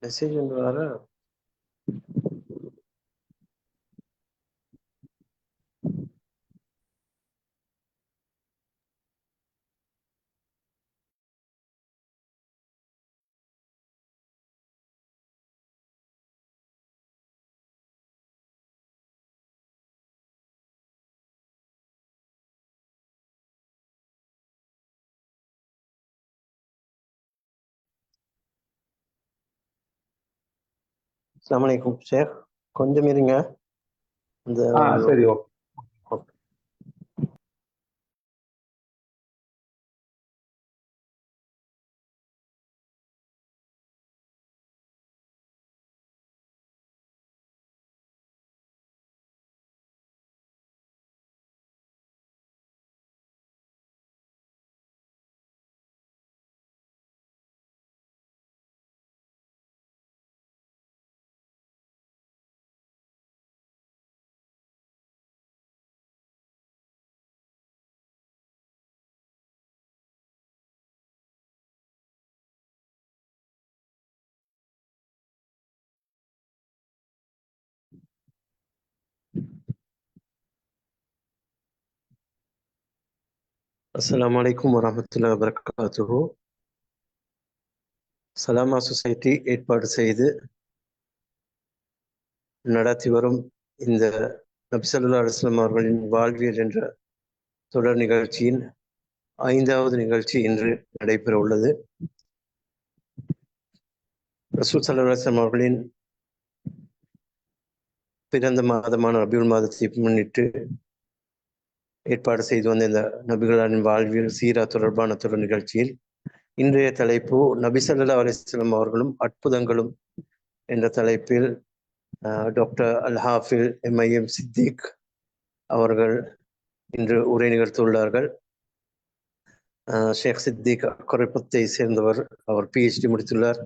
Message ஒன்று வர அஸ்ஸலாமு அலைக்கும் ஷேக், கொஞ்சம் இருங்க. இந்த சரி, ஓகே. அஸ்ஸலாமு அலைக்கும் வரஹ்மத்துல்லாஹி வபரகாத்துஹு. சலாமா சொசைட்டி ஏற்பாடு செய்து நடத்தி வரும் இந்த நபி ஸல்லல்லாஹு அலைஹி வஸல்லம் அவர்களின் வாழ்வியல் என்ற தொடர் நிகழ்ச்சியின் 5வது நிகழ்ச்சி இன்று நடைபெற உள்ளது. ரசூல் ஸல்லல்லாஹு அலைஹி வஸல்லம் அவர்களின் பிறந்த மாதமான ரபியுல் மாதத்தை முன்னிட்டு ஏற்பாடு செய்து வந்த இந்த நபிகளின் வாழ்வியல் சீரா தொடர்பான தொடர் நிகழ்ச்சியில் இன்றைய தலைப்பு நபி ஸல்லல்லாஹு அலைஹி வஸல்லம் அவர்களும் அற்புதங்களும் என்ற தலைப்பில் டாக்டர் அல் ஹாஃபில் MIM சித்திக் அவர்கள் இன்று உரை நிகழ்த்தியுள்ளார்கள். ஷேக் சித்திக் அக்கரைப்பத்தை சேர்ந்தவர். அவர் PhD முடித்துள்ளார்.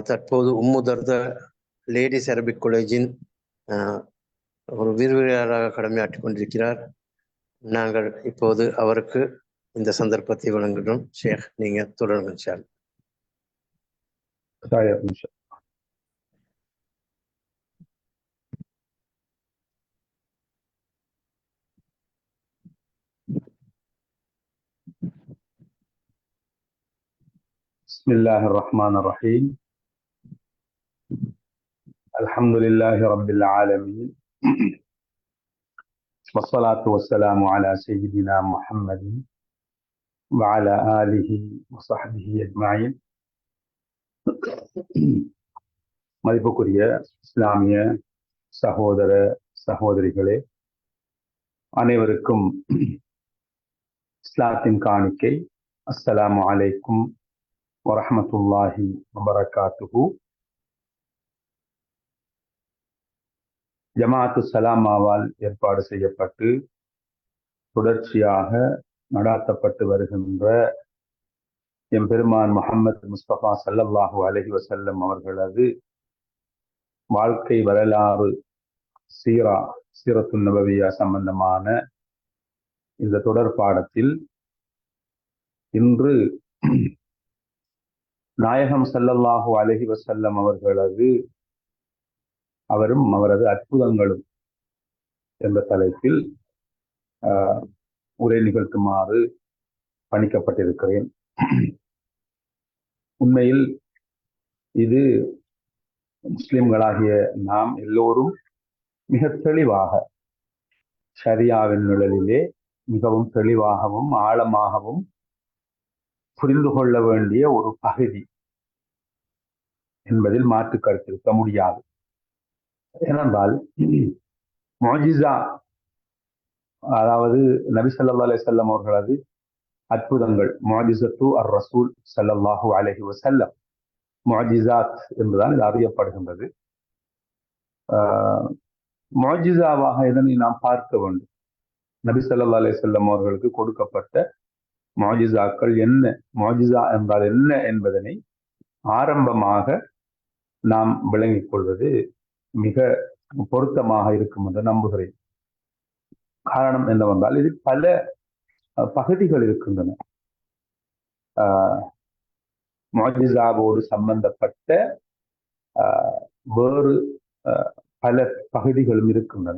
தற்போது உம்மு தர்தா லேடிஸ் அரபிக் காலேஜின் ஒரு விரிவுரையாளராக கடமையாற்றிக் கொண்டிருக்கிறார். நாங்கள் இப்போது அவருக்கு இந்த சந்தர்ப்பத்தை வழங்குகிறோம். ஷேக், நீங்க தொடருங்க இன்ஷா அல்லாஹ். بسم الله الرحمن الرحيم. الحمد لله رب العالمين والصلاة والسلام على سيدنا محمد وعلى آله وصحبه أجمعين. மதிப்புக்குரிய இஸ்லாமிய சகோதர சகோதரிகளே, அனைவருக்கும் இஸ்லாத்தின் காணிக்கை. அஸ்ஸலாமு அலைக்கும் வரஹ்மத்துல்லாஹி வபரகாத்துஹு. ஜமாஅத்து சலாமாவால் ஏற்பாடு செய்யப்பட்டு தொடர்ச்சியாக நடாத்தப்பட்டு வருகின்ற எம்பெருமான் முஹம்மது முஸ்தபா ஸல்லல்லாஹு அலைஹி வஸல்லம் அவர்களது வாழ்க்கை வரலாறு சீரத்துன் நபவியா சம்பந்தமான இந்த தொடர் பாடத்தில் இன்று நாயகம் ஸல்லல்லாஹு அலைஹி வஸல்லம் அவரும் அவரது அற்புதங்களும் என்ற தலைப்பில் உரை நிகழ்த்துமாறு பணிக்கப்பட்டிருக்கிறேன். உண்மையில் இது முஸ்லிம்களாகிய நாம் எல்லோரும் மிக தெளிவாக ஷரியாவின் நிழலிலே மிகவும் தெளிவாகவும் ஆழமாகவும் புரிந்து கொள்ள வேண்டிய ஒரு பகுதி என்பதில் மாற்று கருத்திருக்க முடியாது. ஏனென்றால் முஅஜிஸா, அதாவது நபி ஸல்லல்லாஹு அலைஹி வஸல்லம் அவர்களது அற்புதங்கள், முஅஜிஸத்து அர் ரசூல் ஸல்லல்லாஹு அலைஹி வஸல்லம், முஅஜிஸாத் என்றுதான் இது அறியப்படுகின்றது. முஅஜிஸாவாக இதனை நாம் பார்க்க வேண்டும். நபி ஸல்லல்லாஹு அலைஹி வஸல்லம் அவர்களுக்கு கொடுக்கப்பட்ட முஅஜிஸாக்கள் என்ன, முஅஜிஸா என்றால் என்ன என்பதனை ஆரம்பமாக நாம் விளங்கிக் கொள்வது மிக பொருத்தமாக இருக்கும் என்று நம்புகிறேன். காரணம் என்னவென்றால் இதில் பல பகுதிகள் இருக்கின்றன. முஅஜிஸாவோடு சம்பந்தப்பட்ட வேறு பல பகுதிகளும் இருக்கின்றன.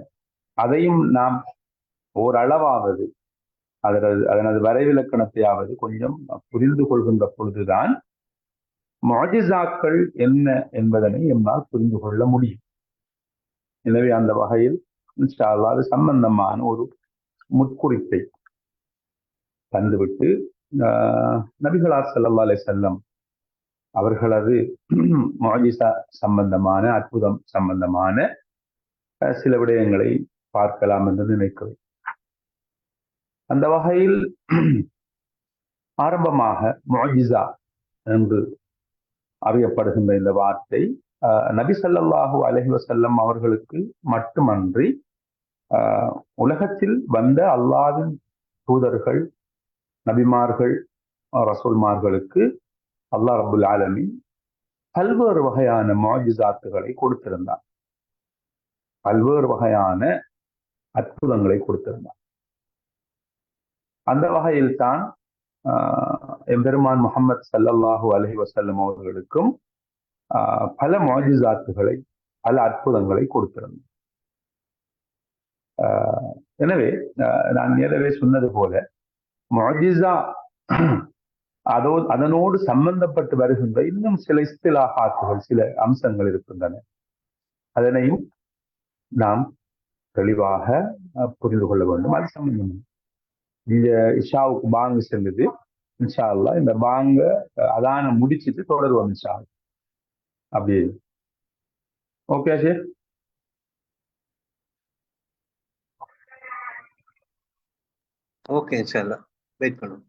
அதையும் நாம் ஓரளவாவது அதனது வரைவிலக்கணத்தையாவது கொஞ்சம் புரிந்து கொள்கின்ற பொழுதுதான் முஅஜிசாக்கள் என்ன என்பதனை எம்மால் புரிந்து கொள்ள முடியும். எனவே அந்த வகையில் இன்ஷா அல்லாஹ் அது சம்பந்தமான ஒரு முற்குறிப்பை தந்துவிட்டு நபிகளார் ஸல்லல்லாஹு அலைஹி வஸல்லம் அவர்களது முஅஜிசா சம்பந்தமான அற்புதம் சம்பந்தமான சில விடயங்களை பார்க்கலாம் என்று நினைக்கிறேன். அந்த வகையில் ஆரம்பமாக முஅஜிசா என்று அறியப்படுகின்ற இந்த வார்த்தை நபி ஸல்லல்லாஹு அலைஹி வஸல்லம் அவர்களுக்கு மட்டுமன்றி உலகத்தில் வந்த அல்லாஹ்வின் தூதர்கள், நபிமார்கள், ரசூல்மார்களுக்கு அல்லாஹ் ரப்புல் ஆலமீன் பல்வேறு வகையான முஅஜிசாத்துகளை கொடுத்திருந்தார், பல்வேறு வகையான அற்புதங்களை கொடுத்திருந்தார். அந்த வகையில் தான் எம்பெருமான் முஹம்மது ஸல்லல்லாஹு அலைஹி வஸல்லம் அவர்களுக்கும் பல முஅஜிசாத்துகளை, பல அற்புதங்களை கொடுத்திருந்தார். எனவே நான் ஏற்கனவே சொன்னது போல முஅஜிசா அதனோடு சம்பந்தப்பட்டு வருகின்ற இன்னும் சில இஸ்திலாஹாத்துகள், சில அம்சங்கள் இருக்கின்றன. அதனையும் நாம் தெளிவாக புரிந்து கொள்ள வேண்டும். அது சம்பந்தம் இந்த இஷாவுக்கு பாங்கு செல்லுது. இன்ஷா அல்லாஹ் இந்த பாங்க அதான முடிச்சுட்டு தொடருவோம் இன்ஷா அல்லாஹ். அப்படி ஓகே ஷேர். ஓகே இன்ஷா அல்லாஹ் வெயிட் பண்ணுவோம்.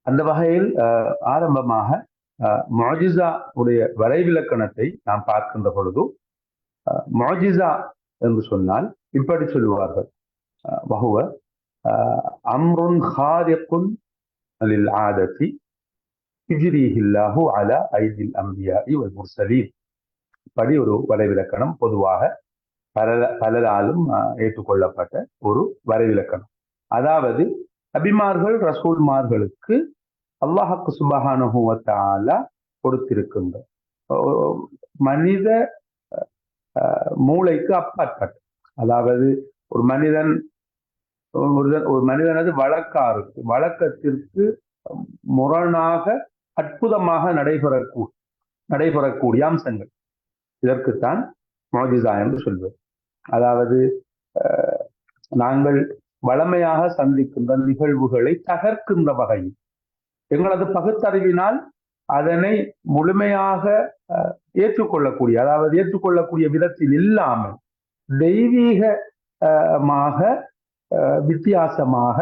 அந்த வகையில் ஆரம்பமாக முஅஜிஸா உடைய வரைவிலக்கணத்தை நாம் பார்க்கின்ற பொழுது முஅஜிஸா என்று சொன்னால் இப்படி சொல்லுவார்கள், வஹுவ அம்ருன் ஹாரிகுன் லில் ஆததி யுஜ்ரீஹில்லாஹு அலா ஐதில் அன்பியாஇ வல் முர்சலீன். இப்படி ஒரு வரைவிலக்கணம் பொதுவாக பலராலும் ஏற்றுக்கொள்ளப்பட்ட ஒரு வரைவிலக்கணம். அதாவது நபிமார்கள் ரசூல்மார்களுக்கு அல்லாஹ்வுக்கு சுப்ஹானஹு வ தஆலா கொடுத்திருக்கின்ற மனித மூளைக்கு அப்பாற்பட்ட, அதாவது ஒரு மனிதனது வழக்கத்திற்கு முரணாக அற்புதமாக நடைபெறக்கூடிய அம்சங்கள், இதற்குத்தான் முஅஜிஸா என்று சொல்வது. அதாவது நாங்கள் வளமையாக சந்திக்கின்ற நிகழ்வுகளை தகர்க்கின்ற வகையில் எங்களது பகுத்தறிவினால் அதனை முழுமையாக ஏற்றுக்கொள்ளக்கூடிய, அதாவது ஏற்றுக்கொள்ளக்கூடிய விதத்தில் இல்லாமல் தெய்வீகமாக வித்தியாசமாக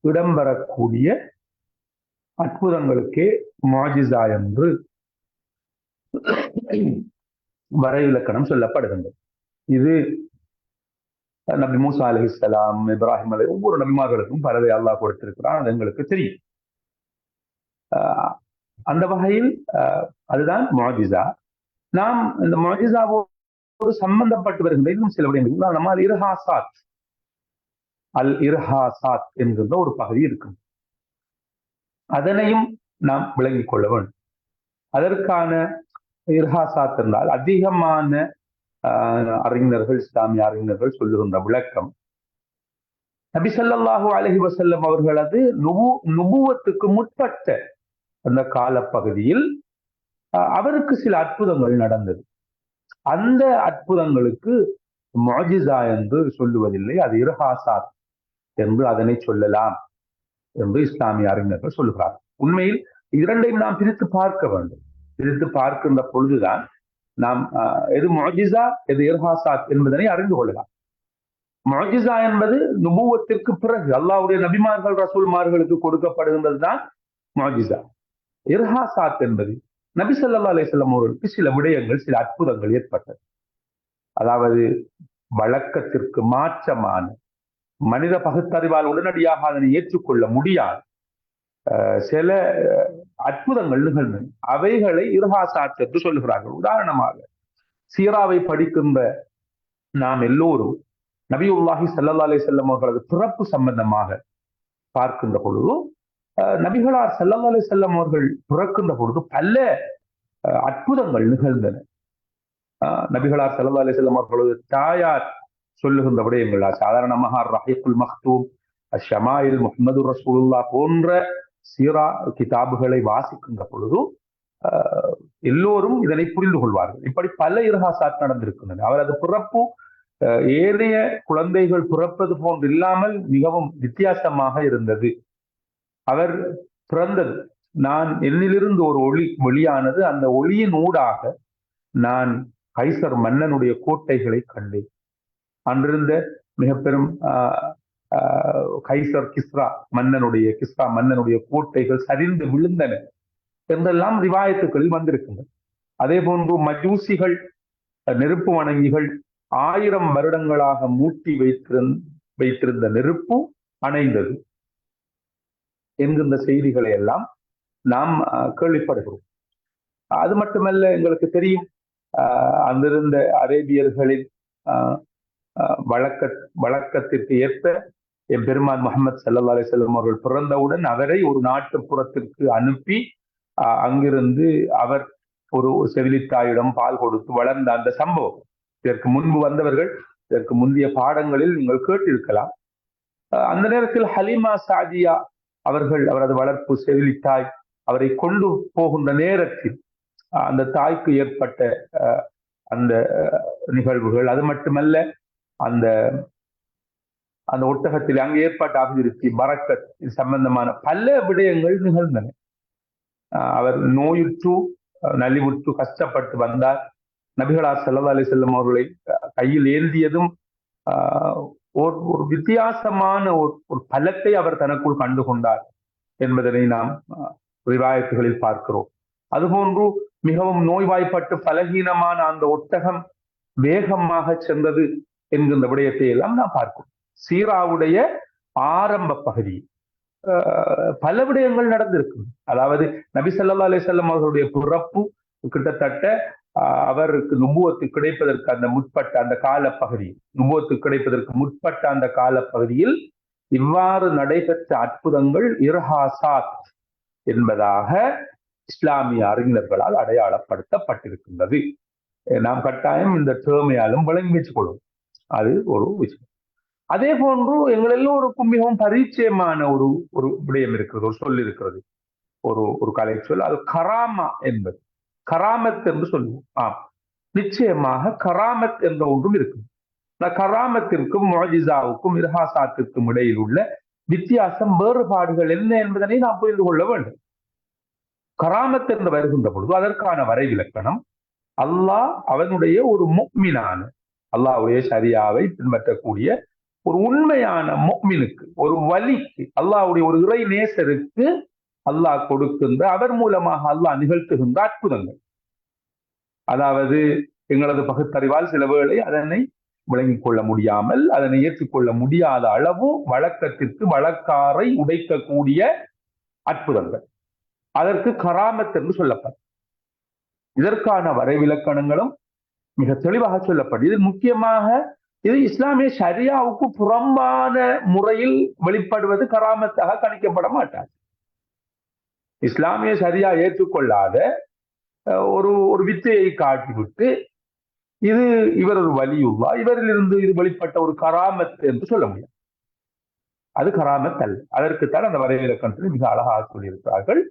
இடம்பெறக்கூடிய அற்புதங்களுக்கே முஅஜிஸா என்று வரைவிலக்கணம் சொல்லப்படுகின்றது. இது நபி மூசா அலைஹிஸ்ஸலாம், இப்ராஹிம் அலை, ஒவ்வொரு நபிமார்களுக்கும் பலரை அல்லாஹ் கொடுத்திருக்கிறான், அது எங்களுக்கு தெரியும். அந்த வகையில் அதுதான் முஅஜிஸா. நாம் இந்த முஅஜிஸாவோடு சம்பந்தப்பட்டு வருகின்ற இன்னும் சில விடயங்கள், நம்ம அல் இர்ஹாசாத் என்கின்ற ஒரு பகுதி இருக்கும். அதனையும் நாம் விளங்கிக் கொள்ள வேண்டும். அதற்கான இர்ஹாசாத் என்றால் அதிகமான அறிஞர்கள், இஸ்லாமிய அறிஞர்கள் சொல்லுகின்ற விளக்கம், நபி ஸல்லல்லாஹு அலைஹி வஸல்லம் அவர்களது நுபுவத்துக்கு முற்பட்ட அந்த காலப்பகுதியில் அவருக்கு சில அற்புதங்கள் நடந்தது. அந்த அற்புதங்களுக்கு முஅஜிஸா என்று சொல்லுவதில்லை, அது இர்ஹாசாத் என்று அதனை சொல்லலாம் என்று இஸ்லாமிய அறிஞர்கள் சொல்லுகிறார். உண்மையில் இரண்டையும் நாம் பிரித்து பார்க்க வேண்டும். பிரித்து பார்க்கின்ற பொழுதுதான் நாம் எது முஅஜிஸா எது இர்ஹாசாத் என்பதனை அறிந்து கொள்ளலாம். முஅஜிஸா என்பது நுபுவத்திற்கு பிறகு அல்லாஹ்வுடைய நபிமார்கள் ரசூல்மார்களுக்கு கொடுக்கப்படுகின்றதுதான் முஅஜிஸா. இர்ஹாசாத் என்பது நபி ஸல்லல்லாஹு அலைஹி வஸல்லம் அவர்களுக்கு சில விடயங்கள், சில அற்புதங்கள் ஏற்பட்டது. அதாவது வழக்கத்திற்கு மாற்றமான, மனித பகுத்தறிவால் உடனடியாக அதனை ஏற்றுக்கொள்ள முடியாது சில அற்புதங்கள் நிகழ்ந்தன. அவைகளை இர்ஹாசாத் என்று சொல்லுகிறார்கள். உதாரணமாக சீராவை படிக்கின்ற நாம் எல்லோரும் நபியுல்லாஹி ஸல்லல்லாஹு அலைஹி வஸல்லம் அவர்களது பிறப்பு சம்பந்தமாக பார்க்கின்ற பொழுது, நபிகளார் ஸல்லல்லாஹு அலைஹி வஸல்லம் அவர்கள் பிறக்கின்ற பொழுது பல அற்புதங்கள் நிகழ்ந்தன. நபிகளார் ஸல்லல்லாஹு அலைஹி வஸல்லம் அவர்களது தாயார் சொல்லுகின்ற விடயங்கள் சாதாரணமாக ரஹீக்குல் மக்தூம், ஷமாயில் முஹம்மது ரசூலுல்லாஹ் போன்ற சீரா கிதாபுகளை வாசிக்கின்ற பொழுது எல்லோரும் இதனை புரிந்து கொள்வார்கள். இப்படி பல இர்ஹாசாத் நடந்திருக்கின்றன. அவரது பிறப்பு ஏனைய குழந்தைகள் பிறப்பது போன்று இல்லாமல் மிகவும் வித்தியாசமாக இருந்தது. அவர் பிறந்தது, நான் என்னிலிருந்து ஒரு ஒளி வெளியானது, அந்த ஒளியின் ஊடாக நான் கைசர் மன்னனுடைய கோட்டைகளை கண்டேன். அன்றிருந்த மிக பெரும் கைசர் கிஸ்ரா மன்னனுடைய கோட்டைகள் சரிந்து விழுந்தன என்றெல்லாம் ரிவாயத்துக்களில் வந்திருக்கின்றன. அதே போன்று மஜூசிகள், நெருப்பு வணங்கிகள் 1000 வருடங்களாக மூட்டி வைத்திருந்த நெருப்பு அணைந்தது என்கின்ற செய்திகளை எல்லாம் நாம் கேள்விப்படுகிறோம். அது மட்டுமல்ல, எங்களுக்கு தெரியும் அங்கிருந்த அரேபியர்களின் வழக்கத்திற்கு ஏற்ப எம்பெருமான் முஹம்மது ஸல்லல்லாஹு அலைஹி வஸல்லம் அவர்கள் பிறந்தவுடன் அவரை ஒரு நாட்டுப்புறத்திற்கு அனுப்பி அங்கிருந்து அவர் ஒரு செவிலித்தாயிடம் பால் கொடுத்து வளர்ந்த அந்த சம்பவம் இதற்கு முன்பு வந்தவர்கள் இதற்கு முந்தைய பாடங்களில் நீங்கள் கேட்டிருக்கலாம். அந்த நேரத்தில் ஹலீமா சாதியா அவர்கள், அவரது வளர்ப்பு செவிலித்தாய், அவரை கொண்டு போகின்ற நேரத்தில் அந்த தாய்க்கு ஏற்பட்ட அந்த நிகழ்வுகள், அது மட்டுமல்ல அந்த அந்த ஒட்டகத்தில் அங்கு ஏற்பட்ட அபிவிருத்தி, பரக்கத் சம்பந்தமான பல விடயங்கள் நிகழ்ந்தன. அவர் நோயுற்று நலிவுற்று கஷ்டப்பட்டு வந்தார். நபிகளார் ஸல்லல்லாஹு அலைஹி வஸல்லம் அவர்களை கையில் ஏந்தியதும் ஒரு வித்தியாசமான ஒரு பலத்தை அவர் தனக்குள் கண்டு கொண்டார் என்பதனை நாம் ரிவாயத்துகளில் பார்க்கிறோம். அதுபோன்று மிகவும் நோய்வாய்ப்பட்டு பலகீனமான அந்த ஒட்டகம் வேகமாக சென்றது என்கின்ற விடயத்தை எல்லாம் நாம் பார்க்கிறோம். சீராவுடைய ஆரம்ப பகுதி பல விடயங்கள் நடந்திருக்கு. அதாவது நபி ஸல்லல்லாஹு அலைஹி வஸல்லம் அவர்களுடைய பிறப்பு கிட்டத்தட்ட அவருக்கு நுபுவத்து கிடைப்பதற்கு அந்த முற்பட்ட அந்த காலப்பகுதி, நுபுவத்து கிடைப்பதற்கு முற்பட்ட அந்த காலப்பகுதியில் இவ்வாறு நடைபெற்ற அற்புதங்கள் இர்ஹாசாத் என்பதாக இஸ்லாமிய அறிஞர்களால் அடையாளப்படுத்தப்பட்டிருக்கின்றது. நாம் கட்டாயம் இந்த டேர்மையாலும் விளங்கி வச்சுக் கொள்வோம். அது ஒரு விஷயம். அதே போன்று எங்கள் எல்லோருக்கும் மிகவும் பரிச்சயமான ஒரு விடயம் இருக்கிறது, ஒரு சொல் இருக்கிறது, ஒரு கலை சொல். அது கராமா என்பது. கராமத் என்று சொல்லுவோம். நிச்சயமாக கராமத் என்ற ஒன்றும் இருக்கு. கராமத்திற்கும் முஅஜிசாவுக்கும் இர்ஹாசாத்திற்கும் இடையில் உள்ள வித்தியாசம், வேறுபாடுகள் என்ன என்பதனை நாம் புரிந்து கொள்ள வேண்டும். கராமத் என்று வருகின்ற பொழுது அதற்கான வரைவிலக்கணம், அல்லாஹ் அவனுடைய ஒரு முஃமினான, அல்லாஹ்வுடைய ஷரியாவை பின்பற்றக்கூடிய ஒரு உண்மையான முஃமினுக்கு, ஒரு வலிக்கு, அல்லாஹ்வுடைய ஒரு இறை நேசருக்கு அல்லாஹ் கொடுக்கின்ற, அவர் மூலமாக அல்லாஹ் நிகழ்த்துகின்ற அற்புதங்கள். அதாவது எங்களது பகுத்தறிவால் சில வேளை அதனை விளங்கிக் கொள்ள முடியாமல், அதனை ஏற்றுக்கொள்ள முடியாத அளவு வழக்கத்திற்கு வழக்காரை உடைக்கக்கூடிய அற்புதங்கள், அதற்கு கராமத் என்று சொல்லப்படும். இதற்கான வரைவிலக்கணங்களும் மிக தெளிவாக சொல்லப்படும். இது முக்கியமாக இது இஸ்லாமிய ஷரியாவுக்கு புறம்பான முறையில் வெளிப்படுவது கராமத்தாக கணிக்கப்பட மாட்டார். இஸ்லாமிய ஷரியா ஏற்றுக்கொள்ளாத ஒரு வித்தையை காட்டிவிட்டு இது இவர் ஒரு வலியுள்ளா, இவரில் இருந்து இது வெளிப்பட்ட ஒரு கராமத் என்று சொல்ல முடியும். அது கராமத் அல்ல. அதற்குத்தான் அந்த வரைவிலக்கணத்தில் மிக அழகாக சொல்லியிருக்கிறார்கள்.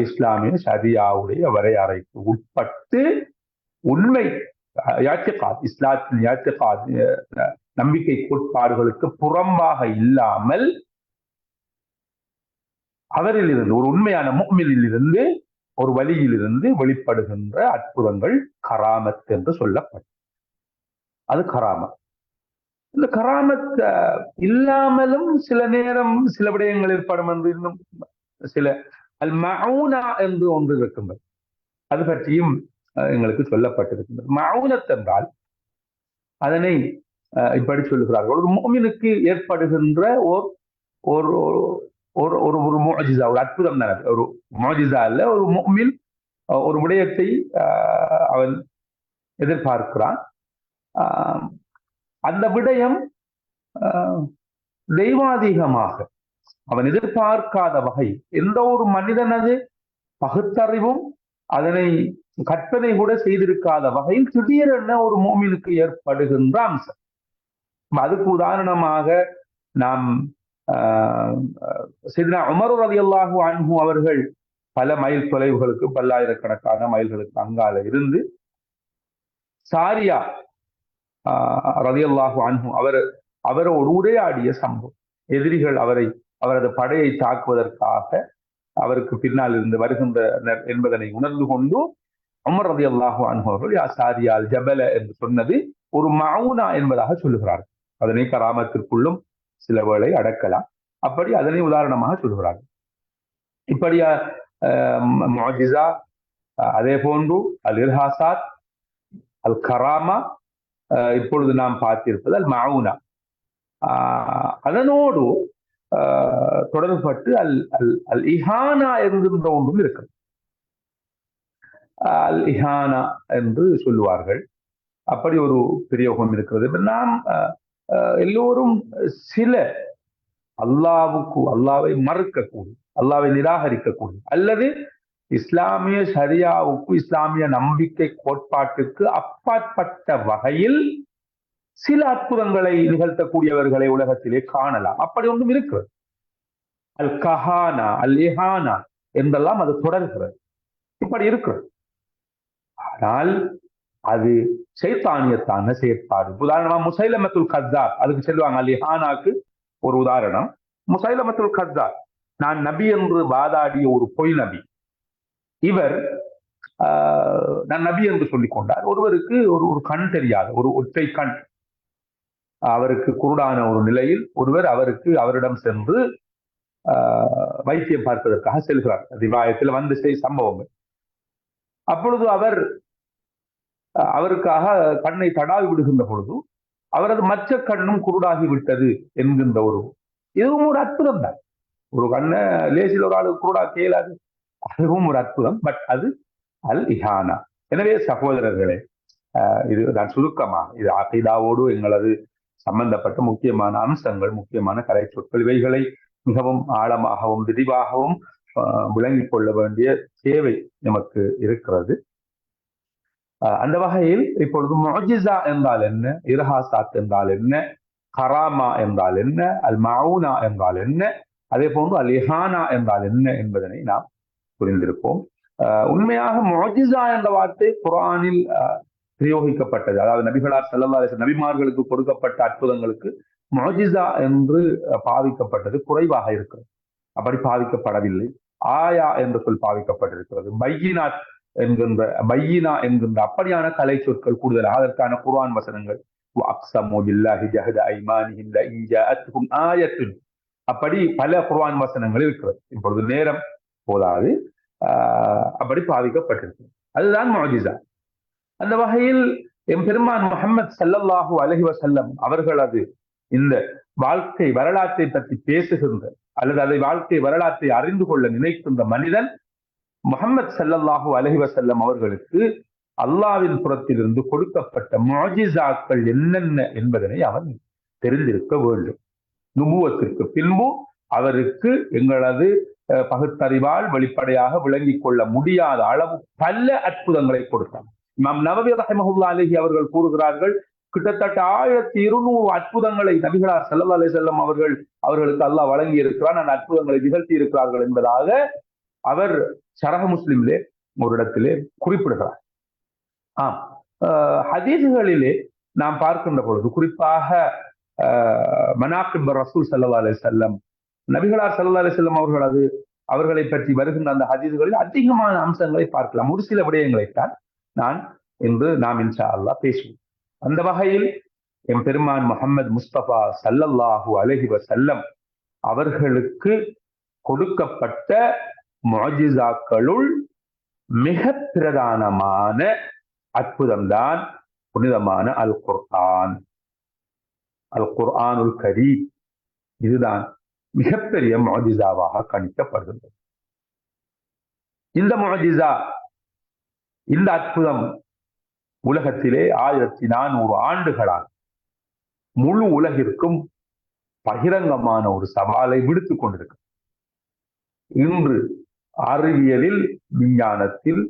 இஸ்லாமிய ஷரியாவுடைய வரையறைக்கு உட்பட்டு உண்மை இஸ்லாத்தின் நம்பிக்கை கோட்பாடுகளுக்கு புறம்பாக இல்லாமல் அவரில் இருந்து, ஒரு உண்மையான முஃமினில் இருந்து, ஒரு வலியிலிருந்து வெளிப்படுகின்ற அற்புதங்கள் கராமத் என்று சொல்லப்படும். அது கராமத். இந்த கராமத் இல்லாமலும் சில நேரம் சில விடயங்கள் ஏற்படும் என்று இன்னும் சில அல் மஊனா என்று ஒன்று இருக்கின்றது. அது பற்றியும் எங்களுக்கு சொல்லப்பட்டிருக்கின்றது. மஊனத் என்றால் அதனை இப்படி சொல்லுகிறார்கள், ஒரு முஃமினுக்கு ஏற்படுகின்ற ஒரு முஅஜிஸா, ஒரு அற்புதம் தானே. ஒரு முஅஜிஸா அல்ல, ஒரு முஃமின் ஒரு விடயத்தை அவன் எதிர்பார்க்கிறான். அந்த விடயம் தெய்வாதீகமாக அவன் எதிர்பார்க்காத வகை, எந்த ஒரு மனிதனது பகுத்தறிவும் அதனை கற்பனை கூட செய்திருக்காத வகையில் திடீரென ஒரு முஃமினுக்கு ஏற்படுகின்ற அம்சம். அதுக்கு உதாரணமாக நாம் சையதுனா உமர் ரலியல்லாஹு அன்ஹு அவர்கள் பல மைல் தொலைவுகளுக்கு, பல்லாயிரக்கணக்கான மைல்களுக்கு அங்கால இருந்து சாரியா ரலியல்லாஹு அன்ஹு அவரோடு உரையாடிய சம்பவம். எதிரிகள் அவரது படையை தாக்குவதற்காக அவருக்கு பின்னால் இருந்து வருகின்றனர் என்பதனை உணர்ந்து கொண்டு உமர் ரலியல்லாஹு அன்ஹு அவர்கள் யா சாரியா அல் ஜபல என்று சொன்னது ஒரு மஊனா என்பதாக சொல்லுகிறார்கள். அதனை கராமத்திற்குள்ளும் சில வேளை அடக்கலாம். அப்படி அதனை உதாரணமாக சொல்கிறார்கள். இப்படியா முஅஜிஸா, அதே போன்று அல் இர்ஹாசாத், அல் கராமா, இப்பொழுது நாம் பார்த்திருப்பது அல் மஊனா. அதனோடு தொடர்பட்டு அல் இஹானா என்கின்ற ஒன்றும் இருக்கிறது. அல் இஹானா என்று சொல்லுவார்கள். அப்படி ஒரு பிரயோகம் இருக்கிறது. நாம் எல்லோரும் சில அல்லாவை மறுக்கக்கூடிய, அல்லாவை நிராகரிக்கக்கூடிய, அல்லது இஸ்லாமிய ஷரியாவுக்கு, இஸ்லாமிய நம்பிக்கை கோட்பாட்டுக்கு அப்பாற்பட்ட வகையில் சில அற்புதங்களை நிகழ்த்தக்கூடியவர்களை உலகத்திலே காணலாம். அப்படி ஒன்றும் இருக்கிறது. அல் கஹானா, அல் இஹானா என்றெல்லாம் அது தொடர்கிறது. இப்படி இருக்கிறது. ஆனால் அது ஷைத்தானியத்தான செயற்பாடு. உதாரணமா முசைலமத்துல் கஸ்ஸாப், அதுக்கு சொல்லுவாங்க அல் இஹானாக்கு ஒரு உதாரணம். முசைலமத்துல் கஸ்ஸாப், நான் நபி என்று வாதாடிய ஒரு பொய் நபி. இவர் நான் நபி என்று சொல்லிக் கொண்டார். ஒருவருக்கு ஒரு கண் தெரியாத, ஒரு ஒற்றை கண், அவருக்கு குருடான ஒரு நிலையில் ஒருவர் அவரிடம் சென்று வைத்தியம் பார்ப்பதற்காக செல்கிறார். ரிவாயத்தில் வந்து சம்பவங்கள். அப்பொழுது அவருக்காக கண்ணை தடாவி விடுகின்ற பொழுது அவரது மற்ற கண்ணும் குருடாகி விட்டது என்கின்ற இதுவும் ஒரு அற்புதம் தான். ஒரு கண்ணை லேசில் ஒரு ஆளு குருடா கேளாது, அதுவும் ஒரு அற்புதம். பட் அது அல் இஹானா. எனவே சகோதரர்களே, இது நான் சுருக்கமாக இது அகீதாவோடு எங்களது சம்பந்தப்பட்ட முக்கியமான அம்சங்கள், முக்கியமான கலை சொற்கள், இவைகளை மிகவும் ஆழமாகவும் விரிவாகவும் விளங்கிக் கொள்ள வேண்டிய தேவை நமக்கு இருக்கிறது. அந்த வகையில் இப்பொழுது முஅஜிஸா என்றால் என்ன, இர்ஹாசாத் என்றால் என்ன, கராமா என்றால் என்ன, அல் மவுனா என்றால் என்ன, அதே போன்று அல் இஹானா என்றால் என்ன என்பதனை நாம் புரிந்திருப்போம். உண்மையாக முஅஜிஸா என்ற வார்த்தை குர்ஆனில் பிரயோகிக்கப்பட்டது. அதாவது நபிகளார் ஸல்லல்லாஹு அலைஹி வஸல்லம் நபிமார்களுக்கு கொடுக்கப்பட்ட அற்புதங்களுக்கு முஅஜிஸா என்று பாவிக்கப்பட்டது குறைவாக இருக்கிறது. அப்படி பாவிக்கப்படவில்லை. ஆயா என்ற சொல் பாவிக்கப்பட்டிருக்கிறது. பையினா என்கின்ற அப்படியான கலை சொற்கள் கூடுதலாக அதற்கான குர்ஆன் வசனங்கள் அப்படி பல குர்ஆன் வசனங்கள் இருக்கிறது. இப்பொழுது நேரம் போதாது, அப்படி பாவிக்கப்பட்டிருக்கு. அதுதான் முஅஜிஸா. அந்த வகையில் எம்பெருமான் முஹம்மது ஸல்லல்லாஹு அலைஹி வஸல்லம் அவர்களது இந்த வாழ்க்கை வரலாற்றை பற்றி பேசுகின்ற அல்லது அதை வாழ்க்கை வரலாற்றை அறிந்து கொள்ள நினைக்கின்ற மனிதன் முஹம்மது ஸல்லல்லாஹு அலைஹி வஸல்லம் அவர்களுக்கு அல்லாஹ்வின் புறத்திலிருந்து கொடுக்கப்பட்ட முஅஜிஸாக்கள் என்னென்ன என்பதனை அவன் தெரிந்திருக்க வேண்டும். நுபுவத்திற்கு பின்பு அவருக்கு எங்களது பகுத்தறிவால் வெளிப்படையாக விளங்கிக் கொள்ள முடியாத அளவு பல அற்புதங்களை கொடுத்தார். இமாம் நவவி ரஹ்மத்துல்லாஹி அலைஹி அவர்கள் கூறுகிறார்கள், கிட்டத்தட்ட 1200 அற்புதங்களை நபிகளார் ஸல்லல்லாஹு அலைஹி வஸல்லம் அவர்களுக்கு அல்லாஹ் வழங்கி இருக்கிறார், அந்த அற்புதங்களை நிகழ்த்தி இருக்கிறார்கள் என்பதாக அவர் ஷரஹ் முஸ்லிமிலே ஒரு இடத்திலே குறிப்பிடுகிறார். ஹதீஸ்களிலே நாம் பார்க்கின்ற பொழுது குறிப்பாக மனாகிப் ரசூல் ஸல்லல்லாஹு அலைஹி வஸல்லம் நபிகளார் ஸல்லல்லாஹு அலைஹி வஸல்லம் அவர்களை பற்றி வருகின்ற அந்த ஹதீஸ்களில் அதிகமான அம்சங்களை பார்க்கலாம். ஒரு சில விடயங்களைத்தான் நாம் இன்ஷா அல்லாஹ் பேசுவோம். அந்த வகையில் எம் பெருமான் முஹம்மது முஸ்தபா ஸல்லல்லாஹு அலைஹி வஸல்லம் அவர்களுக்கு கொடுக்கப்பட்ட முஅஜிஸாக்களுள் மிக பிரதானமான அற்புதம்தான் புனிதமான அல் குர்ஆன், அல் குர்ஆனுல் கரீம். இதுதான் மிகப்பெரிய முஅஜிஸாவாக கணிக்கப்படுகின்றது. இந்த முஅஜிஸா, இந்த அற்புதம் உலகத்திலே 1400 ஆண்டுகளாக முழு உலகிற்கும் பகிரங்கமான ஒரு சவாலை விடுத்துக் கொண்டிருக்கு. இன்று அறிவியலில், விஞ்ஞானத்தில்,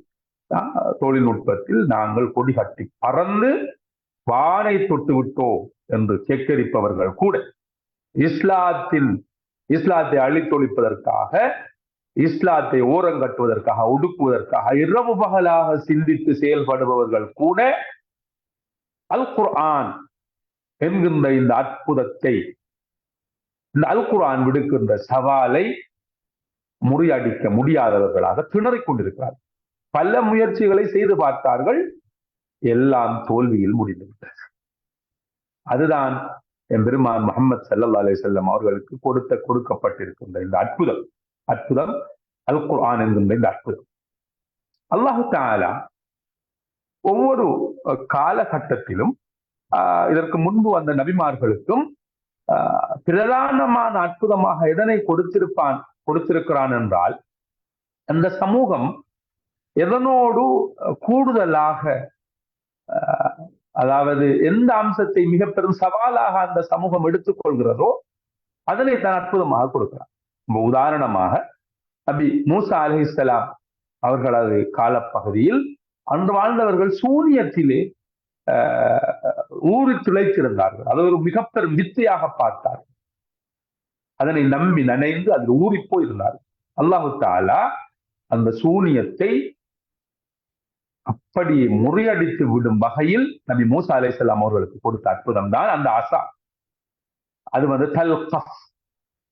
தொழில்நுட்பத்தில் நாங்கள் கொடி கட்டி பறந்து வானை தொட்டு விட்டோம் என்று கேட்கரிப்பவர்கள் கூட இஸ்லாத்தை அழித்தொழிப்பதற்காக, இஸ்லாத்தை ஓரங்கட்டுவதற்காக, ஒடுக்குவதற்காக இரவு பகலாக சிந்தித்து செயல்படுபவர்கள் கூட அல் குர்ஆன் என்கின்ற இந்த அற்புதத்தை, இந்த அல் குர்ஆன் விடுக்கின்ற சவாலை முறியடிக்க முடியாதவர்களாக திணறிக் கொண்டிருக்கிறார்கள். பல முயற்சிகளை செய்து பார்த்தார்கள், எல்லாம் தோல்வியில் முடிந்துவிட்டது. அதுதான் எம்பெருமான் முஹம்மது ஸல்லல்லாஹு அலைஹி வஸல்லம் அவர்களுக்கு கொடுக்கப்பட்டிருக்கின்ற இந்த அற்புதம் அல் குர்ஆன் என்கின்ற இந்த அற்புதம். அல்லாஹு தஆலா ஒவ்வொரு காலகட்டத்திலும் இதற்கு முன்பு வந்த நபிமார்களுக்கும் பிரதானமான அற்புதமாக எதனை கொடுத்திருக்கிறான் என்றால், அந்த சமூகம் எதனோடு கூடுதலாக, அதாவது எந்த அம்சத்தை மிக பெரும் சவாலாக அந்த சமூகம் எடுத்துக்கொள்கிறதோ அதனை தான் அற்புதமாக கொடுக்கிறான். உதாரணமாக நபி மூசா அலைஹிஸ்ஸலாம் அவர்களது காலப்பகுதியில் அன்று வாழ்ந்தவர்கள் சூனியத்திலே ஊறி திளைத்திருந்தார்கள். அது ஒரு மிக பெரும் வித்தையாக பார்த்தார்கள். அதனை நம்பி நனைந்து அதில் ஊறி போயிருந்தார்கள். அல்லாஹு தஆலா அந்த சூனியத்தை அப்படியே முறியடித்து விடும் வகையில் நபி மூசா அலைஹிஸ்ஸலாம் அவர்களுக்கு கொடுத்த அற்புதம் தான் அந்த ஆசா. அது தல்கஃப்,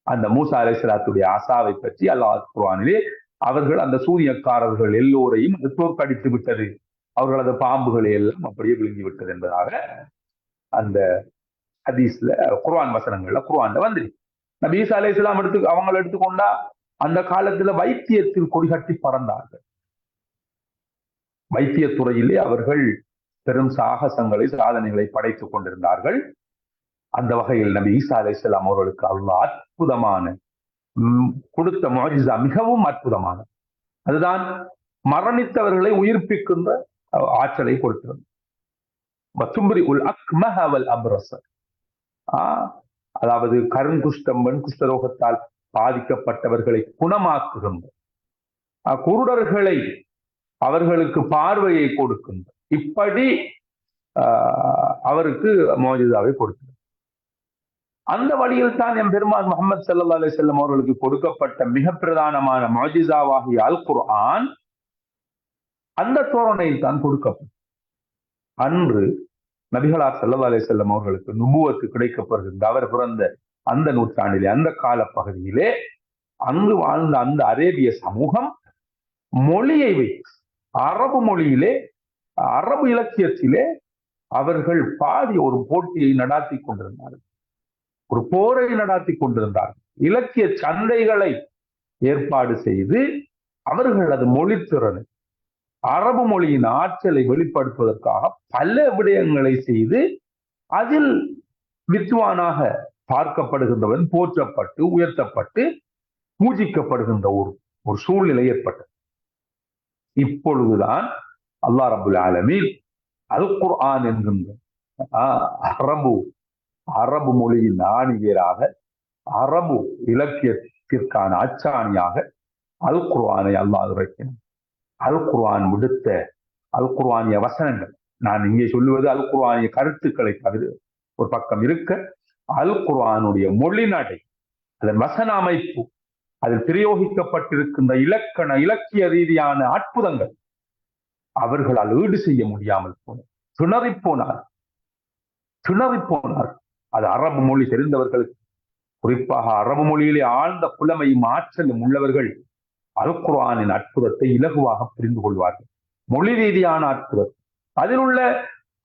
அந்த மூசா அலைஹிஸ்ஸலாத்துடைய ஆசாவை பற்றி அல்லாஹ் குர்ஆனிலே அவர்கள் அந்த சூனியக்காரர்கள் எல்லோரையும் தோற்கடித்து விட்டது, அவர்களது பாம்புகளை எல்லாம் அப்படியே விழுங்கி விட்டது என்பதாக அந்த ஹதீஸ்ல குர்ஆன் வசனங்கள்ல குர்ஆன்ல வந்து நபி ஈசா அலைஹிஸ்ஸலாம் அவங்களை எடுத்துக்கொண்டா அந்த காலத்துல வைத்தியத்தில் கொடிகட்டி பறந்தார்கள். வைத்தியத்துறையிலே அவர்கள் பெரும் சாகசங்களை சாதனைகளை படைத்துக் கொண்டிருந்தார்கள். அந்த வகையில் நபி ஈசா அலைஹிஸ்ஸலாம் அவர்களுக்கு அல்லாஹ் அற்புதமான கொடுத்த முஅஜிஸா மிகவும் அற்புதமான, அதுதான் மரணித்தவர்களை உயிர்ப்பிக்கின்ற ஆற்றலை கொடுத்தது. அதாவது கருங்குஷ்டம் வெண்குஷ்டரோகத்தால் பாதிக்கப்பட்டவர்களை குணமாக்குகின்ற, குருடர்களை அவர்களுக்கு பார்வையை கொடுக்கின்ற, இப்படி அவருக்கு முஅஜிஸாவை கொடுக்கிறார். அந்த வழியில் தான் எம் பெருமான் முஹம்மது ஸல்லல்லாஹு அலைஹி வஸல்லம் அவர்களுக்கு கொடுக்கப்பட்ட மிக பிரதானமான முஅஜிஸாவாகிய அல் குர்ஆன் அந்த தோரணையில் தான் கொடுக்கப்படும். அன்று நபிகளார் ஸல்லல்லாஹு அலைஹி வஸல்லம் அவர்களுக்கு நுபுவத்து கிடைக்கப்படுகின்ற அவர் பிறந்த அந்த நூற்றாண்டிலே, அந்த கால பகுதியிலே அங்கு வாழ்ந்த அந்த அரேபிய சமூகம் மொழியை வைத்து அரபு மொழியிலே, அரபு இலக்கியத்திலே அவர்கள் பாதி ஒரு போட்டியை நடாத்தி கொண்டிருந்தார்கள், ஒரு போரை நடாத்தி கொண்டிருந்தார்கள். இலக்கிய சந்தைகளை ஏற்பாடு செய்து அவர்கள் அது மொழித்திறனை, அரபு மொழியின் ஆற்றலை வெளிப்படுத்துவதற்காக பல விடயங்களை செய்து அதில் வித்வானாக பார்க்கப்படுகின்றவன் போற்றப்பட்டு உயர்த்தப்பட்டு பூஜிக்கப்படுகின்ற ஒரு சூழ்நிலை ஏற்பட்டது. இப்பொழுதுதான் அல்லாஹ் ரப்புல் ஆலமீன் அல் குர்ஆன் என்கின்ற அரபு மொழியின் ஆணிவேராக, அரபு இலக்கியத்திற்கான அச்சாணியாக அல் குர்ஆனை அல்லாஹ் இறக்கினான். அல் குர்ஆன் விடுத்த அல் குர்ஆனிய வசனங்கள், நான் இங்கே சொல்லுவது அல் குர்ஆனிய கருத்துக்களை தவிர ஒரு பக்கம் இருக்க, அல் குர்ஆனுடைய மொழி நடை, அதன் வசன அமைப்பு, அதில் பிரயோகிக்கப்பட்டிருக்கின்ற இலக்கிய ரீதியான அற்புதங்கள் அவர்களால் ஈடு செய்ய முடியாமல் போனார், திணறிப்போனார். அது அரபு மொழி தெரிந்தவர்களுக்கு, குறிப்பாக அரபு மொழியிலே ஆழ்ந்த புலமையும் ஆற்றலும் உள்ளவர்கள் அல் குர்ஆனின் அற்புதத்தை இலகுவாக புரிந்து கொள்வார்கள். மொழி ரீதியான அற்புதம், அதில் உள்ள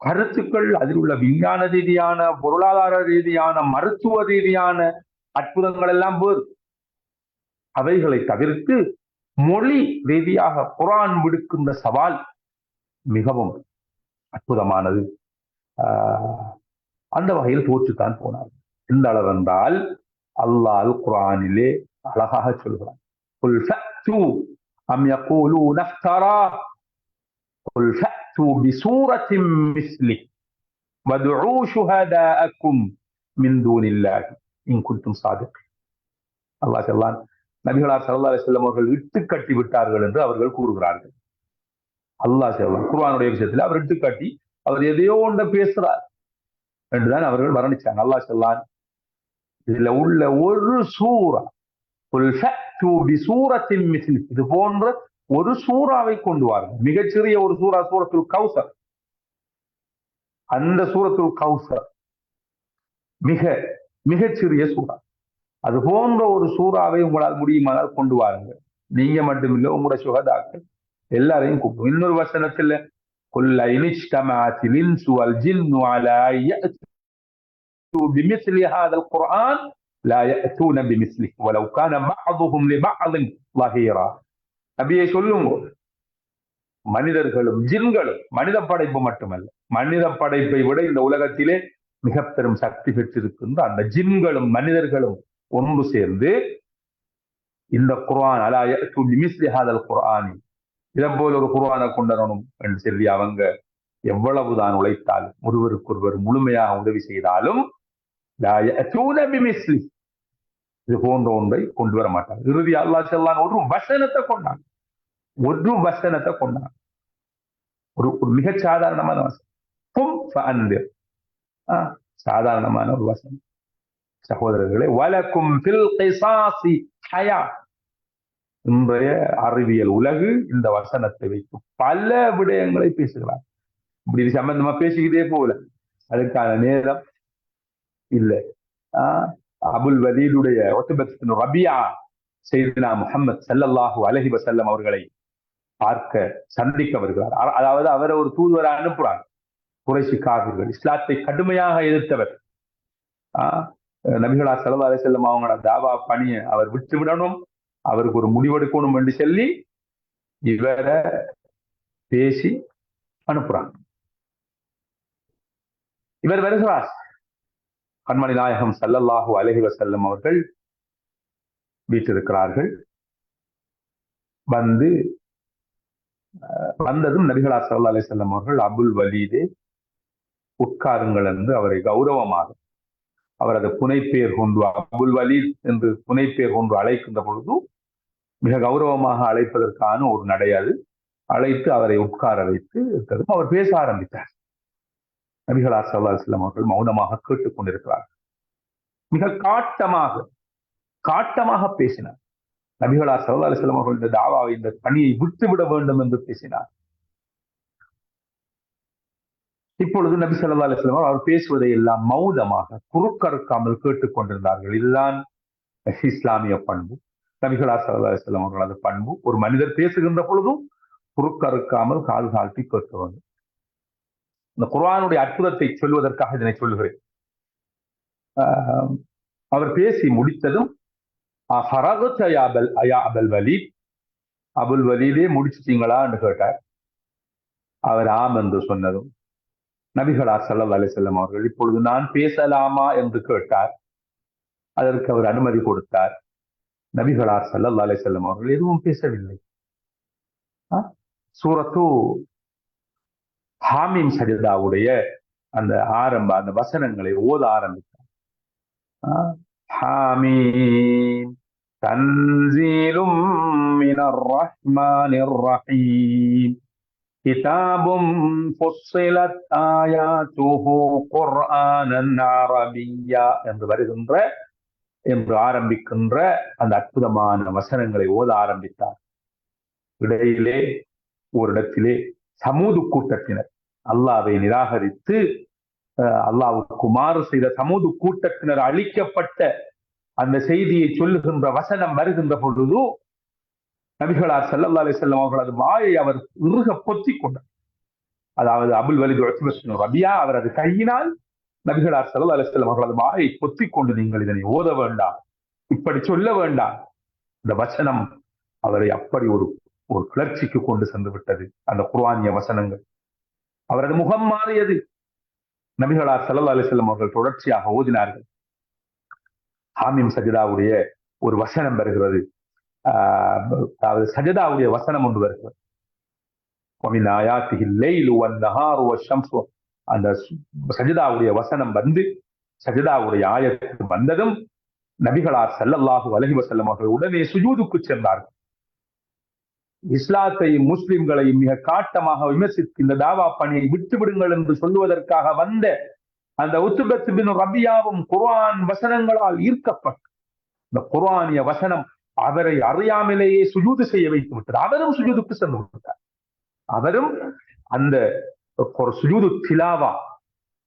கருத்துக்கள், அதில் உள்ள விஞ்ஞான ரீதியான, பொருளாதார ரீதியான, மருத்துவ ரீதியான அற்புதங்கள் எல்லாம் வேறு. அவைகளை தவிர்த்து மொழி ரீதியாக குர்ஆன் விடுக்கின்ற சவால் மிகவும் அற்புதமானது. அந்த வகையில் தோற்றுத்தான் போனார். எந்த அளவென்றால் அல்லாஹ் அல் குர்ஆனிலே அழகாக சொல்கிறான், குல் ஃபஅத்து அம் யகூலூன இஃப்தரா குல் ஃபஅத்து பிசூரத்தின் மிஸ்லி வதுஊ ஷுஹதாஅக்கும் மின் தூனில்லாஹி இன் குன்தும் ஸாதிகீன். அல்லாஹ் சொல்றான், நபிகளார் ஸல்லல்லாஹு அலைஹி வஸல்லம் அவர்கள் இட்டுக்கட்டி விட்டார்கள் என்று அவர்கள் கூறுகிறார்கள். அல்லாஹ் சொல்றான் குர்ஆனுடைய விஷயத்தில் அவர் இட்டுக்கட்டி அவர் எதையோ ஒன்றை பேசுறார் என்றுதான் அவர்கள் வர்ணிச்சாங்க. அல்லாஹ் சொல்றான், இதுல உள்ள ஒரு சூரா, இது போன்ற ஒரு சூறாவை கொண்டு வாருங்கள். மிகச்சிறிய ஒரு சூறா, சூரத்துல் கௌசர். அந்த சூரத்துல் கௌசர் மிகச்சிறிய சூறா. அது போன்ற ஒரு சூறாவை உங்களால் முடியுமானால் கொண்டு வாருங்கள். நீங்க மட்டுமில்லை, உங்களோட சுகதாக்கள் எல்லாரையும் கூப்பிடும். இன்னொரு வசனத்துல குல் இனிஜ்தமஅத்தில் இன்சு வல் ஜின்னு அலா யஅது பிமிஸ்லி ஹாதல் குர்ஆன் லா யஅதூன பிமிஸ்லிஹி வலவ் கான பஅதுஹும் லிபஅதின் ظஹீரா. நபியே சொல்லுங்க, மனிதர்களும் ஜின்களும், மனித படைப்பு மட்டுமல்ல, மனித படைப்பை விட இந்த உலகத்திலே மிக பெரும் சக்தி பெற்றிருக்கின்ற அந்த ஜின்களும் மனிதர்களும் ஒன்று சேர்ந்து இந்த குர்ஆன் அலா யஅது பிமிஸ்லி ஹாதல் குர்ஆன், இதை போல ஒரு குர்ஆனை கொண்டரணும் என்று சொல்லி அவங்க எவ்வளவுதான் உழைத்தாலும், ஒருவருக்கொருவர் முழுமையாக உதவி செய்தாலும் இது போன்ற ஒன்றை கொண்டு வர மாட்டாங்க. இறுதி அல்லாஹ் ஸல்லல்லாஹு ஒரு வசனத்தை கொண்டாங்க, ஒரு மிக சாதாரணமான வசனம், சாதாரணமான ஒரு வசனம். சகோதரர்களே, வலக்கும் ஃபில் கிஸாஸி ஹயாத். இன்றைய அறிவியல் உலகு இந்த வசனத்தை வைத்து பல விடயங்களை பேசுகிறார். இப்படி சம்பந்தமா பேசிக்கிட்டே போகல, அதுக்கான நேரம் இல்லை. அபுல் வலீதுடைய உத்பத் ரபியா சையதுனா முஹம்மது ஸல்லல்லாஹு அலைஹி வஸல்லம் அவர்களை பார்க்க சந்திக்க வருகிறார். அதாவது அவரை ஒரு தூதுவரை அனுப்புறாங்க. குறைஷி காஃபிர்கள், இஸ்லாத்தை கடுமையாக எதிர்த்தவர், நபிகளார் ஸல்லல்லாஹு அலைஹி வஸல்லம் அவங்களோட தாவா பணியை அவர் விட்டு விடணும், அவருக்கு ஒரு முடிவெடுக்கணும் என்று சொல்லி இவரை பேசி அனுப்புறாங்க. இவர் வருகிறார். கண்மணி நாயகம் ஸல்லல்லாஹு அலைஹி வஸல்லம் அவர்கள் வீட்டிருக்கிறார்கள். வந்ததும் நபிகளார் ஸல்லல்லாஹு அலைஹி வஸல்லம் அவர்கள் அபுல் வலீதே உட்காருங்கள் என்று அவரை கௌரவமாக அவரது புனைப்பெயர் கொண்டு அபுல் வலீத் என்று புனைப்பெயர் கொண்டு அழைக்கின்ற பொழுது மிக கௌரவமாக அழைப்பதற்கான ஒரு நடை அது. அழைத்து அவரை உட்கார வைத்து இருக்கிறதும் அவர் பேச ஆரம்பித்தார். நபிகளார் ஸல்லல்லாஹு அலைஹி வஸல்லம் அவர்கள் மௌனமாக கேட்டுக் கொண்டிருக்கிறார். மிக காட்டமாக பேசினார். நபிகளார் ஸல்லல்லாஹு அலைஹி வஸல்லம் அவர்கள் இந்த தாவாவை, இந்த பணியை விட்டுவிட வேண்டும் என்று பேசினார். இப்பொழுது நபி ஸல்லல்லாஹு அலைஹி வஸல்லம் அவர் பேசுவதை எல்லாம் மௌனமாக குறுக்கறுக்காமல் கேட்டுக்கொண்டிருந்தார்கள். இதுதான் இஸ்லாமிய பண்பு. நபிகளார் ஸல்லல்லாஹு அலைஹி வஸல்லம் அவர்களது பண்பு. ஒரு மனிதர் பேசுகின்ற பொழுதும் குறுக்கறுக்காமல் கால் தாழ்த்தி கேட்க வேண்டும். இந்த குர்ஆனுடைய அற்புதத்தை சொல்வதற்காக இதனை சொல்லுகிறேன். அவர் பேசி முடித்ததும் அபுல் வலீதே முடிச்சிட்டீங்களா என்று கேட்டார். அவர் ஆம் என்று சொன்னதும் நபிகளார் ஸல்லல்லாஹு அலைஹி வஸல்லம் அவர்கள் இப்பொழுது நான் பேசலாமா என்று கேட்டார். அதற்கு அவர் அனுமதி கொடுத்தார். நபிகளார் ஸல்லல்லாஹு அலைஹி வஸல்லம் அவர்கள் எதுவும் பேசவில்லை. சூரத்து ஹாமீம் சஜதாவுடைய அந்த அந்த வசனங்களை ஓத ஆரம்பித்தார். ஹாமீம் தன்சீலும் மினர் ரஹ்மானிர் ரஹீம் கிதாபும் ஃபுஸ்ஸிலத் ஆயாத்துஹு குர்ஆனன் அரபிய்யா என்று ஆரம்பிக்கின்ற அந்த அற்புதமான வசனங்களை ஓத ஆரம்பித்தார். இடையிலே ஒரு இடத்திலே சமூது கூட்டத்தினர், அல்லாஹ்வை நிராகரித்து அல்லாஹ்வுக்கு மாறு செய்த சமூது கூட்டத்தினர் அழிக்கப்பட்ட அந்த செய்தியை சொல்லுகின்ற வசனம் வருகின்ற பொழுது நபிகளார் ஸல்லல்லாஹு அலைஹி வஸல்லம் அவர்களது வாயை அவர் இறுக பொத்திக் கொண்டார். அதாவது அபுல் வலீத் உத்பா ரபியா அவரது கையினால் நபிகளார் ஸல்லல்லாஹு அலைஹி வஸல்லம் அவர்களது வாயை பொத்திக் கொண்டு, நீங்கள் இதனை ஓத வேண்டாம், இப்படி சொல்ல வேண்டாம். இந்த வசனம் அவரை அப்படி ஒரு கிளர்ச்சிக்கு கொண்டு சென்று விட்டது. அந்த குர்ஆனிய வசனங்கள் அவரது முகம் மாறியது. நபிகளார் ஸல்லல்லாஹு அலைஹி வஸல்லம் அவர்கள் தொடர்ச்சியாக ஓதினார்கள். ஹாமீம் சஜதாவுடைய ஒரு வசனம் வருகிறது. அதாவது சஜதாவுடைய வசனம் ஒன்று வருகிறது. அந்த சஜதாவுடைய வசனம் வந்து சஜதாவுடைய ஆயத்துக்கு வந்ததும் நபிகளார் ஸல்லல்லாஹு அலைஹி வஸல்லம் அவர்கள் உடனே சுஜூதுக்கு சென்றார்கள். இஸ்லாத்தையும் முஸ்லிம்களையும் மிக காட்டமாக விமர்சித்து இந்த தாவா பணியை விட்டுவிடுங்கள் என்று சொல்லுவதற்காக வந்த அந்த உத்பத் பின் ரபியாவும் குர்ஆன் வசனங்களால் ஈர்க்கப்பட்டு இந்த குர்ஆனிய வசனம் அவரை அறியாமலேயே சுஜூது செய்ய வைத்து விட்டார். அவரும் சுஜூதுக்கு சென்று விட்டார். அவரும் அந்த சுஜூது திலாவா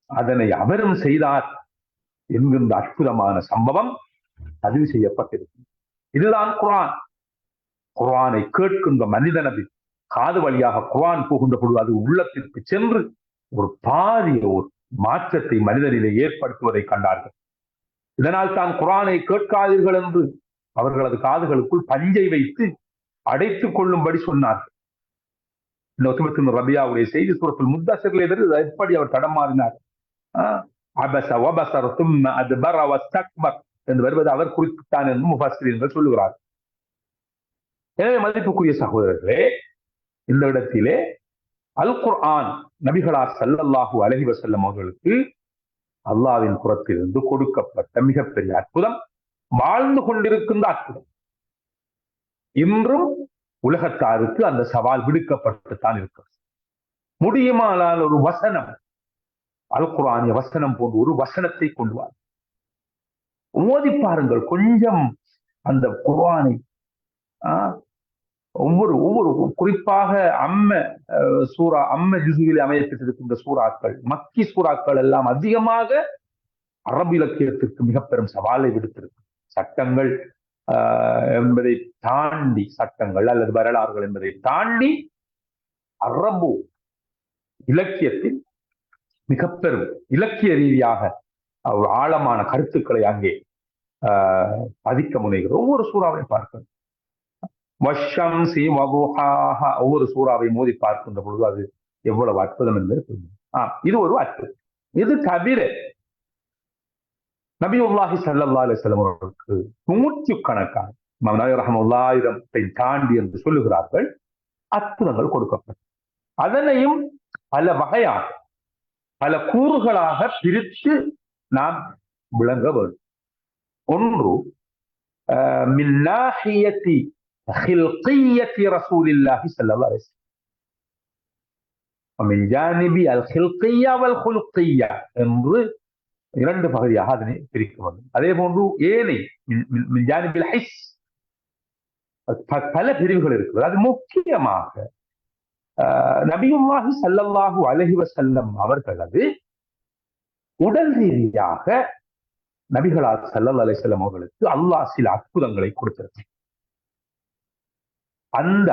அதனை அவரும் செய்தார் என்கின்ற அற்புதமான சம்பவம் பதிவு செய்யப்பட்டிருக்கும். இதுதான் குர்ஆன். குர்ஆனை கேட்கின்ற மனிதனது காது வழியாக குர்ஆன் போகின்ற பொழுது அது உள்ளத்திற்கு சென்று ஒரு பாரிய ஒரு மாற்றத்தை மனிதனிலே ஏற்படுத்துவதை கண்டார்கள். இதனால் தான் குர்ஆனை கேட்காதீர்கள் என்று அவர்களது காதுகளுக்குள் பஞ்சை வைத்து அடைத்துக் கொள்ளும்படி சொன்னார்கள். இந்த ரபியாவுடைய செய்தி சூரத்துல் முத்தஸிரிலே எப்படி அவர் தடமாறினார். அபஸ வபஸர தும்ம அத்பர வஸ்தக்பர் என்று வருவது அவர் குறிப்பிட்டான் என்று முஃபஸ்ஸிரீன்கள் சொல்லுகிறார். எனவே மதிப்புக்குரிய சகோதரர்களே, இந்த இடத்திலே அல் குர்ஆன் நபிகளார் ஸல்லல்லாஹு அலைஹி வஸல்லம் அவர்களுக்கு அல்லாஹ்வின் புறத்திலிருந்து கொடுக்கப்பட்ட மிகப்பெரிய அற்புதம், வாழ்ந்து கொண்டிருக்கின்ற அற்புதம். இன்றும் உலகத்தாருக்கு அந்த சவால் விடுக்கப்பட்டுத்தான் இருக்கிறது. முடியுமானால் ஒரு வசனம், அல் குர்ஆனிய வசனம் போன்ற ஒரு வசனத்தை கொண்டு வா, ஓதி பாருங்கள். கொஞ்சம் அந்த குர்ஆனை ஒவ்வொரு குறிப்பாக அம்ம ஜுசுவிலே அமையப்பட்டிருக்கின்ற சூறாக்கள், மக்கி சூறாக்கள் எல்லாம் அதிகமாக அரபு இலக்கியத்திற்கு மிக பெரும் சவாலை விடுத்திருக்கு. சட்டங்கள் என்பதை தாண்டி, சட்டங்கள் அல்லது வரலாறுகள் என்பதை தாண்டி அரபு இலக்கியத்தில் மிக பெரும் இலக்கிய ரீதியாக ஆழமான கருத்துக்களை அங்கே பதிக்க முனைகிறது. ஒவ்வொரு சூறாவை பார்க்கணும். ஒவ்வொரு சூறாவை மோதி பார்க்கின்ற பொழுது அது எவ்வளவு அற்புதம் என்பது புரியும். இது ஒரு அற்புதம். இது தவிர நபியுல்லாஹி ஸல்லல்லாஹு அலைஹி வஸல்லம் அவர்களுக்கு நூற்றுக்கணக்கான இமாம் நவவி ரஹ்மத்துல்லாஹி 1000 தாண்டி என்று சொல்லுகிறார்கள் அற்புதங்கள் கொடுக்கப்பட்டது. அதனையும் பல வகையாக பல கூறுகளாக பிரித்து நாம் விளங்க வேண்டும். ஒன்று மின் நாஹியத்தி ஹில்கிய்யத்தி ரசூலில்லாஹி ஸல்லல்லாஹு அலைஹி வஸல்லம் மின் ஜானிபி அல் ஹில்கிய்யா வல் குல்கிய்யா என்று இரண்டு பகுதியாக அதனை பிரிக்க வேண்டும். அதே போன்று ஏனை மின் ஜானிபில் ஹிஸ் பல பிரிவுகள் இருக்கிறது. அது முக்கியமாக நபியுல்லாஹி ஸல்லல்லாஹு அலைஹி வஸல்லம் அவர்களது உடல் ரீதியாக நபிகளார் ஸல்லல்லாஹு அலைஹி வஸல்லம் அவர்களுக்கு அல்லாஹ் சில அற்புதங்களை கொடுத்திருக்கிறார். அந்த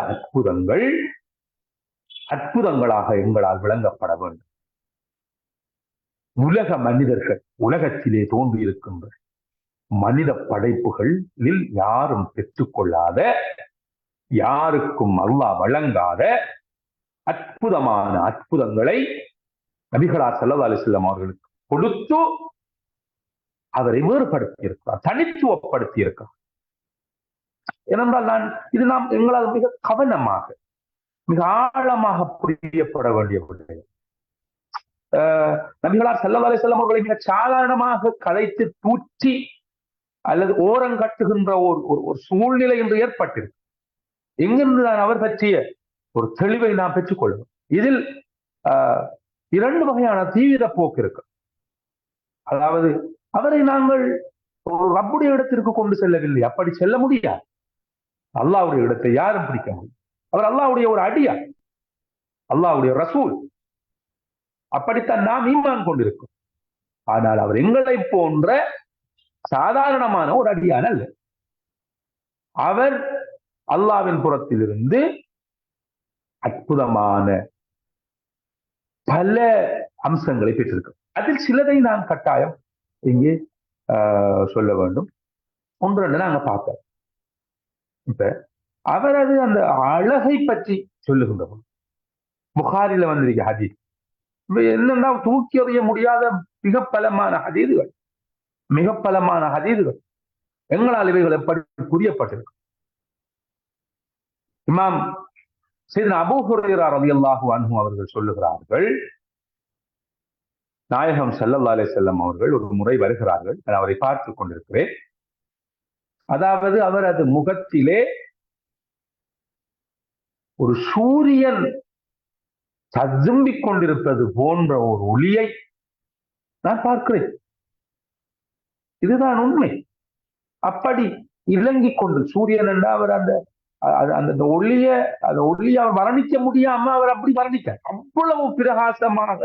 அற்புதங்களாக எங்களால் விளங்கப்பட வேண்டும். உலக மனிதர்கள் உலகத்திலே தோன்றி இருக்கின்ற மனித படைப்புகளில் யாரும் பெற்றுக்கொள்ளாத, யாருக்கும் அல்லாஹ் வழங்காத அற்புதமான அற்புதங்களை நபிகளார் ஸல்லல்லாஹு அலைஹி வஸல்லம் அவர்களுக்கு கொடுத்து அவரை வேறுபடுத்தி இருக்கிறார், தனித்துவப்படுத்தி இருக்கிறார். ஏனென்றால் நாம் எங்களால் மிக கவனமாக மிக ஆழமாக புரியப்பட வேண்டிய விடயம். நபிகளார் ஸல்லல்லாஹு அலைஹி வஸல்லம் அவர்களை மிக சாதாரணமாக கலைத்து தூற்றி அல்லது ஓரங்கட்டுகின்ற ஒரு சூழ்நிலை என்று ஏற்பட்டிருக்கு. எங்கிருந்து நான் அவர் பற்றிய ஒரு தெளிவை நாம் பெற்றுக்கொள்ளும். இதில் இரண்டு வகையான தீவிர போக்கு இருக்கு. அதாவது அவரை நாங்கள் ஒரு ரப்புடைய இடத்திற்கு கொண்டு செல்லவில்லை, அப்படி செல்ல முடியாது. அல்லாஹ்வுடைய இடத்தை யாரும் பிடிக்க முடியும். அவர் அல்லாஹ்வுடைய ஒரு அடியார், அல்லாஹ்வுடைய ரசூல். அப்படித்தான் நாம் ஈமான் கொண்டிருக்கோம். ஆனால் அவர் எங்களை போன்ற சாதாரணமான ஒரு அடியான் அல்ல. அவர் அல்லாஹ்வின் புறத்திலிருந்து அற்புதமான பல அம்சங்களை பெற்றிருக்கிறார். அதில் சிலதை நான் கட்டாயம் இங்கே சொல்ல வேண்டும். ஒன்று நாங்க பார்ப்போம். இப்ப அவரது அந்த அழகை பற்றி சொல்லுகின்றோம். புகாரில வந்திருக்க ஹதீஸ் என்னன்னா தூக்கி எறிய முடியாத மிக பலமான ஹதீதுகள், மிக பலமான ஹதீதுகள். எங்களால் இவைகள் எப்படி புரியப்பட்டிருக்கு? இமாம் சையதுனா அபூ ஹுரைரா ரலியல்லாஹு அன்ஹு அவர்கள் சொல்லுகிறார்கள், நாயகம் ஸல்லல்லாஹு அலைஹி வஸல்லம் அவர்கள் ஒரு முறை வருகிறார்கள். நான் அவரை பார்த்துக் கொண்டிருக்கிறேன். அதாவது அவரது முகத்திலே ஒரு சூரியன் ததும்பிக் கொண்டிருப்பது போன்ற ஒரு ஒளியை நான் பார்க்கிறேன். இதுதான் உண்மை. அப்படி இலங்கிக் கொண்டு சூரியன் என்ற அவர் அந்த ஒளியை அவர் வர்ணிக்க முடியாம அவர் அப்படி வர்ணித்தார். அவ்வளவு பிரகாசமாக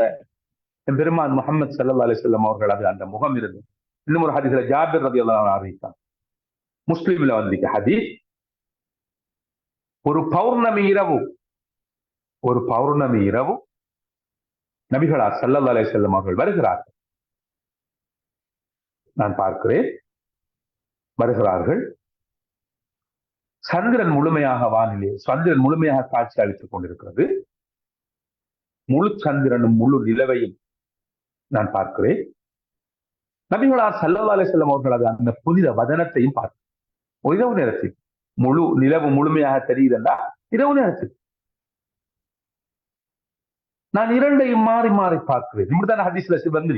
பெருமான் முஹம்மது ஸல்லல்லாஹு அலைஹி வஸல்லம் அவர்கள் அந்த முகம் இருந்து. இன்னும் ஒரு ஹதீஸ்ல ஜாபிர் ரலியல்லாஹு அன்ஹு அறிவித்தார். முஸ்லிம்ல வந்திருக்க ஹதீஸ், ஒரு பௌர்ணமி இரவு நபிகளார் ஸல்லல்லாஹு அலைஹி வஸல்லம் அவர்கள் வருகிறார்கள். நான் பார்க்கிறேன், வருகிறார்கள். சந்திரன் முழுமையாக காட்சி அளித்துக் கொண்டிருக்கிறது. முழு சந்திரனும் முழு நிலவையும் நான் பார்க்கிறேன். நபிகளார் ஸல்லல்லாஹு அலைஹி வஸல்லம் அவர்கள் அந்த புனித வதனத்தையும் பார்க்கிறேன். இரவு நேரத்தில் முழு நிலவு முழுமையாக தெரியுதுண்டா இரவு நேரத்தில் நான் இரண்டையும் மாறி மாறி பார்க்கிறேன். இப்படித்தான் ஹதீஸ்ல வந்து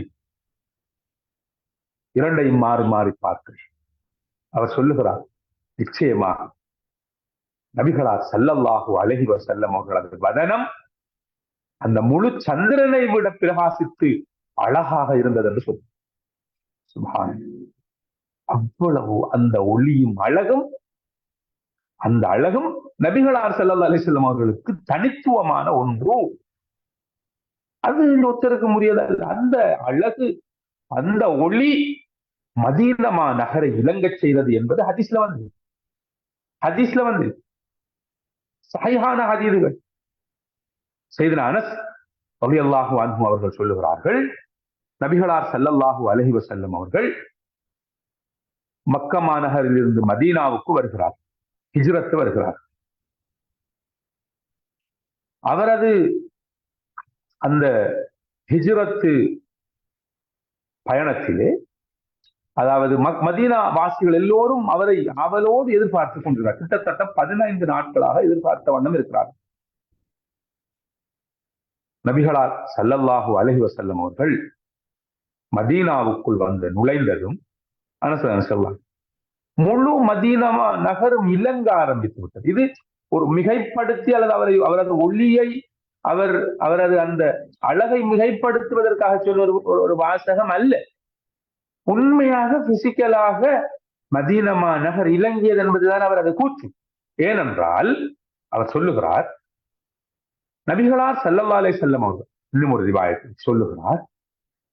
இரண்டையும் மாறி மாறி பார்க்கிறேன். அவர் சொல்லுகிறார், நிச்சயமாக நபிகளார் ஸல்லல்லாஹு அலைஹி வஸல்லம் அவர்களது வதனம் அந்த முழு சந்திரனை விட பிரகாசித்து அழகாக இருந்தது என்று சொல்லு. சுப்ஹானல்லாஹ். அவ்வளவு அந்த ஒளியும் அந்த அழகும் நபிகளார் ஸல்லல்லாஹு அலைஹி வஸல்லம் அவர்களுக்கு தனித்துவமான ஒன்று. அது ஒருத்தருக்கு முடியாத அந்த அழகு, அந்த ஒளி மதீனா நகரை விளங்கச் செய்தது என்பது ஹதீஸ்ல வந்து சஹீஹான ஹதீஸ்கள். சையதுனா அனஸ் ரலியல்லாஹு அன்ஹு அவர்கள் சொல்லுகிறார்கள், நபிகளார் ஸல்லல்லாஹு அலைஹி வஸல்லம் அவர்கள் மக்கா மாநகரில் இருந்து மதீனாவுக்கு வருகிறார், ஹிஜ்ரத் வருகிறார். அவரது அந்த ஹிஜ்ரத்து பயணத்திலே, அதாவது மதீனா வாசிகள் எல்லோரும் அவரை அவளோடு எதிர்பார்த்துக் கொண்டிருக்கிறார். கிட்டத்தட்ட 15 நாட்களாக எதிர்பார்த்த வண்ணம் இருக்கிறார். நபிகளார் ஸல்லல்லாஹு அலைஹி வஸல்லம் அவர்கள் மதீனாவுக்குள் வந்து நுழைந்ததும் சொல்லலாம், முழு மதீனா நகரும் இலங்க ஆரம்பித்து விட்டது. இது ஒரு மிகைப்படுத்தி அல்லது அவரது ஒளியை அவரது அந்த அழகை மிகைப்படுத்துவதற்காக சொல்ல ஒரு வாசகம் அல்ல. உண்மையாக பிசிக்கலாக மதீனமா நகர் இலங்கியது என்பதுதான் அவரது கூற்று. ஏனென்றால் அவர் சொல்லுகிறார், நபிகளார் ஸல்லல்லாஹு அலைஹி வஸல்லம் அவர்கள் இன்னும் ஒரு ரிவாயத்தில் சொல்லுகிறார்,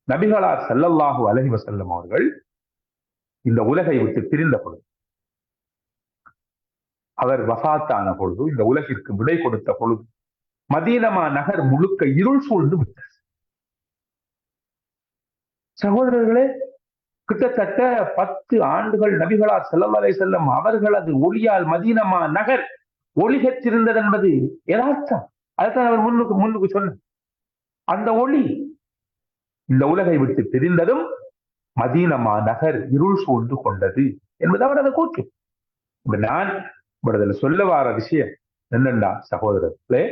நபிகளார் ஸல்லல்லாஹு அலைஹி வஸல்லம் அவர்கள் இந்த உலகை விட்டு பிரிந்த பொழுது, அவர் வஃபாத்தான பொழுது, இந்த உலகிற்கு விடை கொடுத்த பொழுது மதீனமா நகர் முழுக்க இருள் சூழ்ந்து விட்டது. சகோதரர்களே, கிட்டத்தட்ட 10 ஆண்டுகள் நபிகளார் ஸல்லல்லாஹு அலைஹி வஸல்லம் அவர்களது ஒளியால் மதீனமா நகர் ஒளிகற்றிருந்தது என்பது யதார்த்தம். அதுதான் அவர் முன்னுக்கு சொன்ன அந்த ஒளி இந்த உலகை விட்டு பிரிந்ததும் மதீனமா நகர் இருள் சூழ்ந்து கொண்டது என்பது அவரது கூற்று. நான் சொல்ல வார விஷயம் என்னண்டா சகோதரர்களே,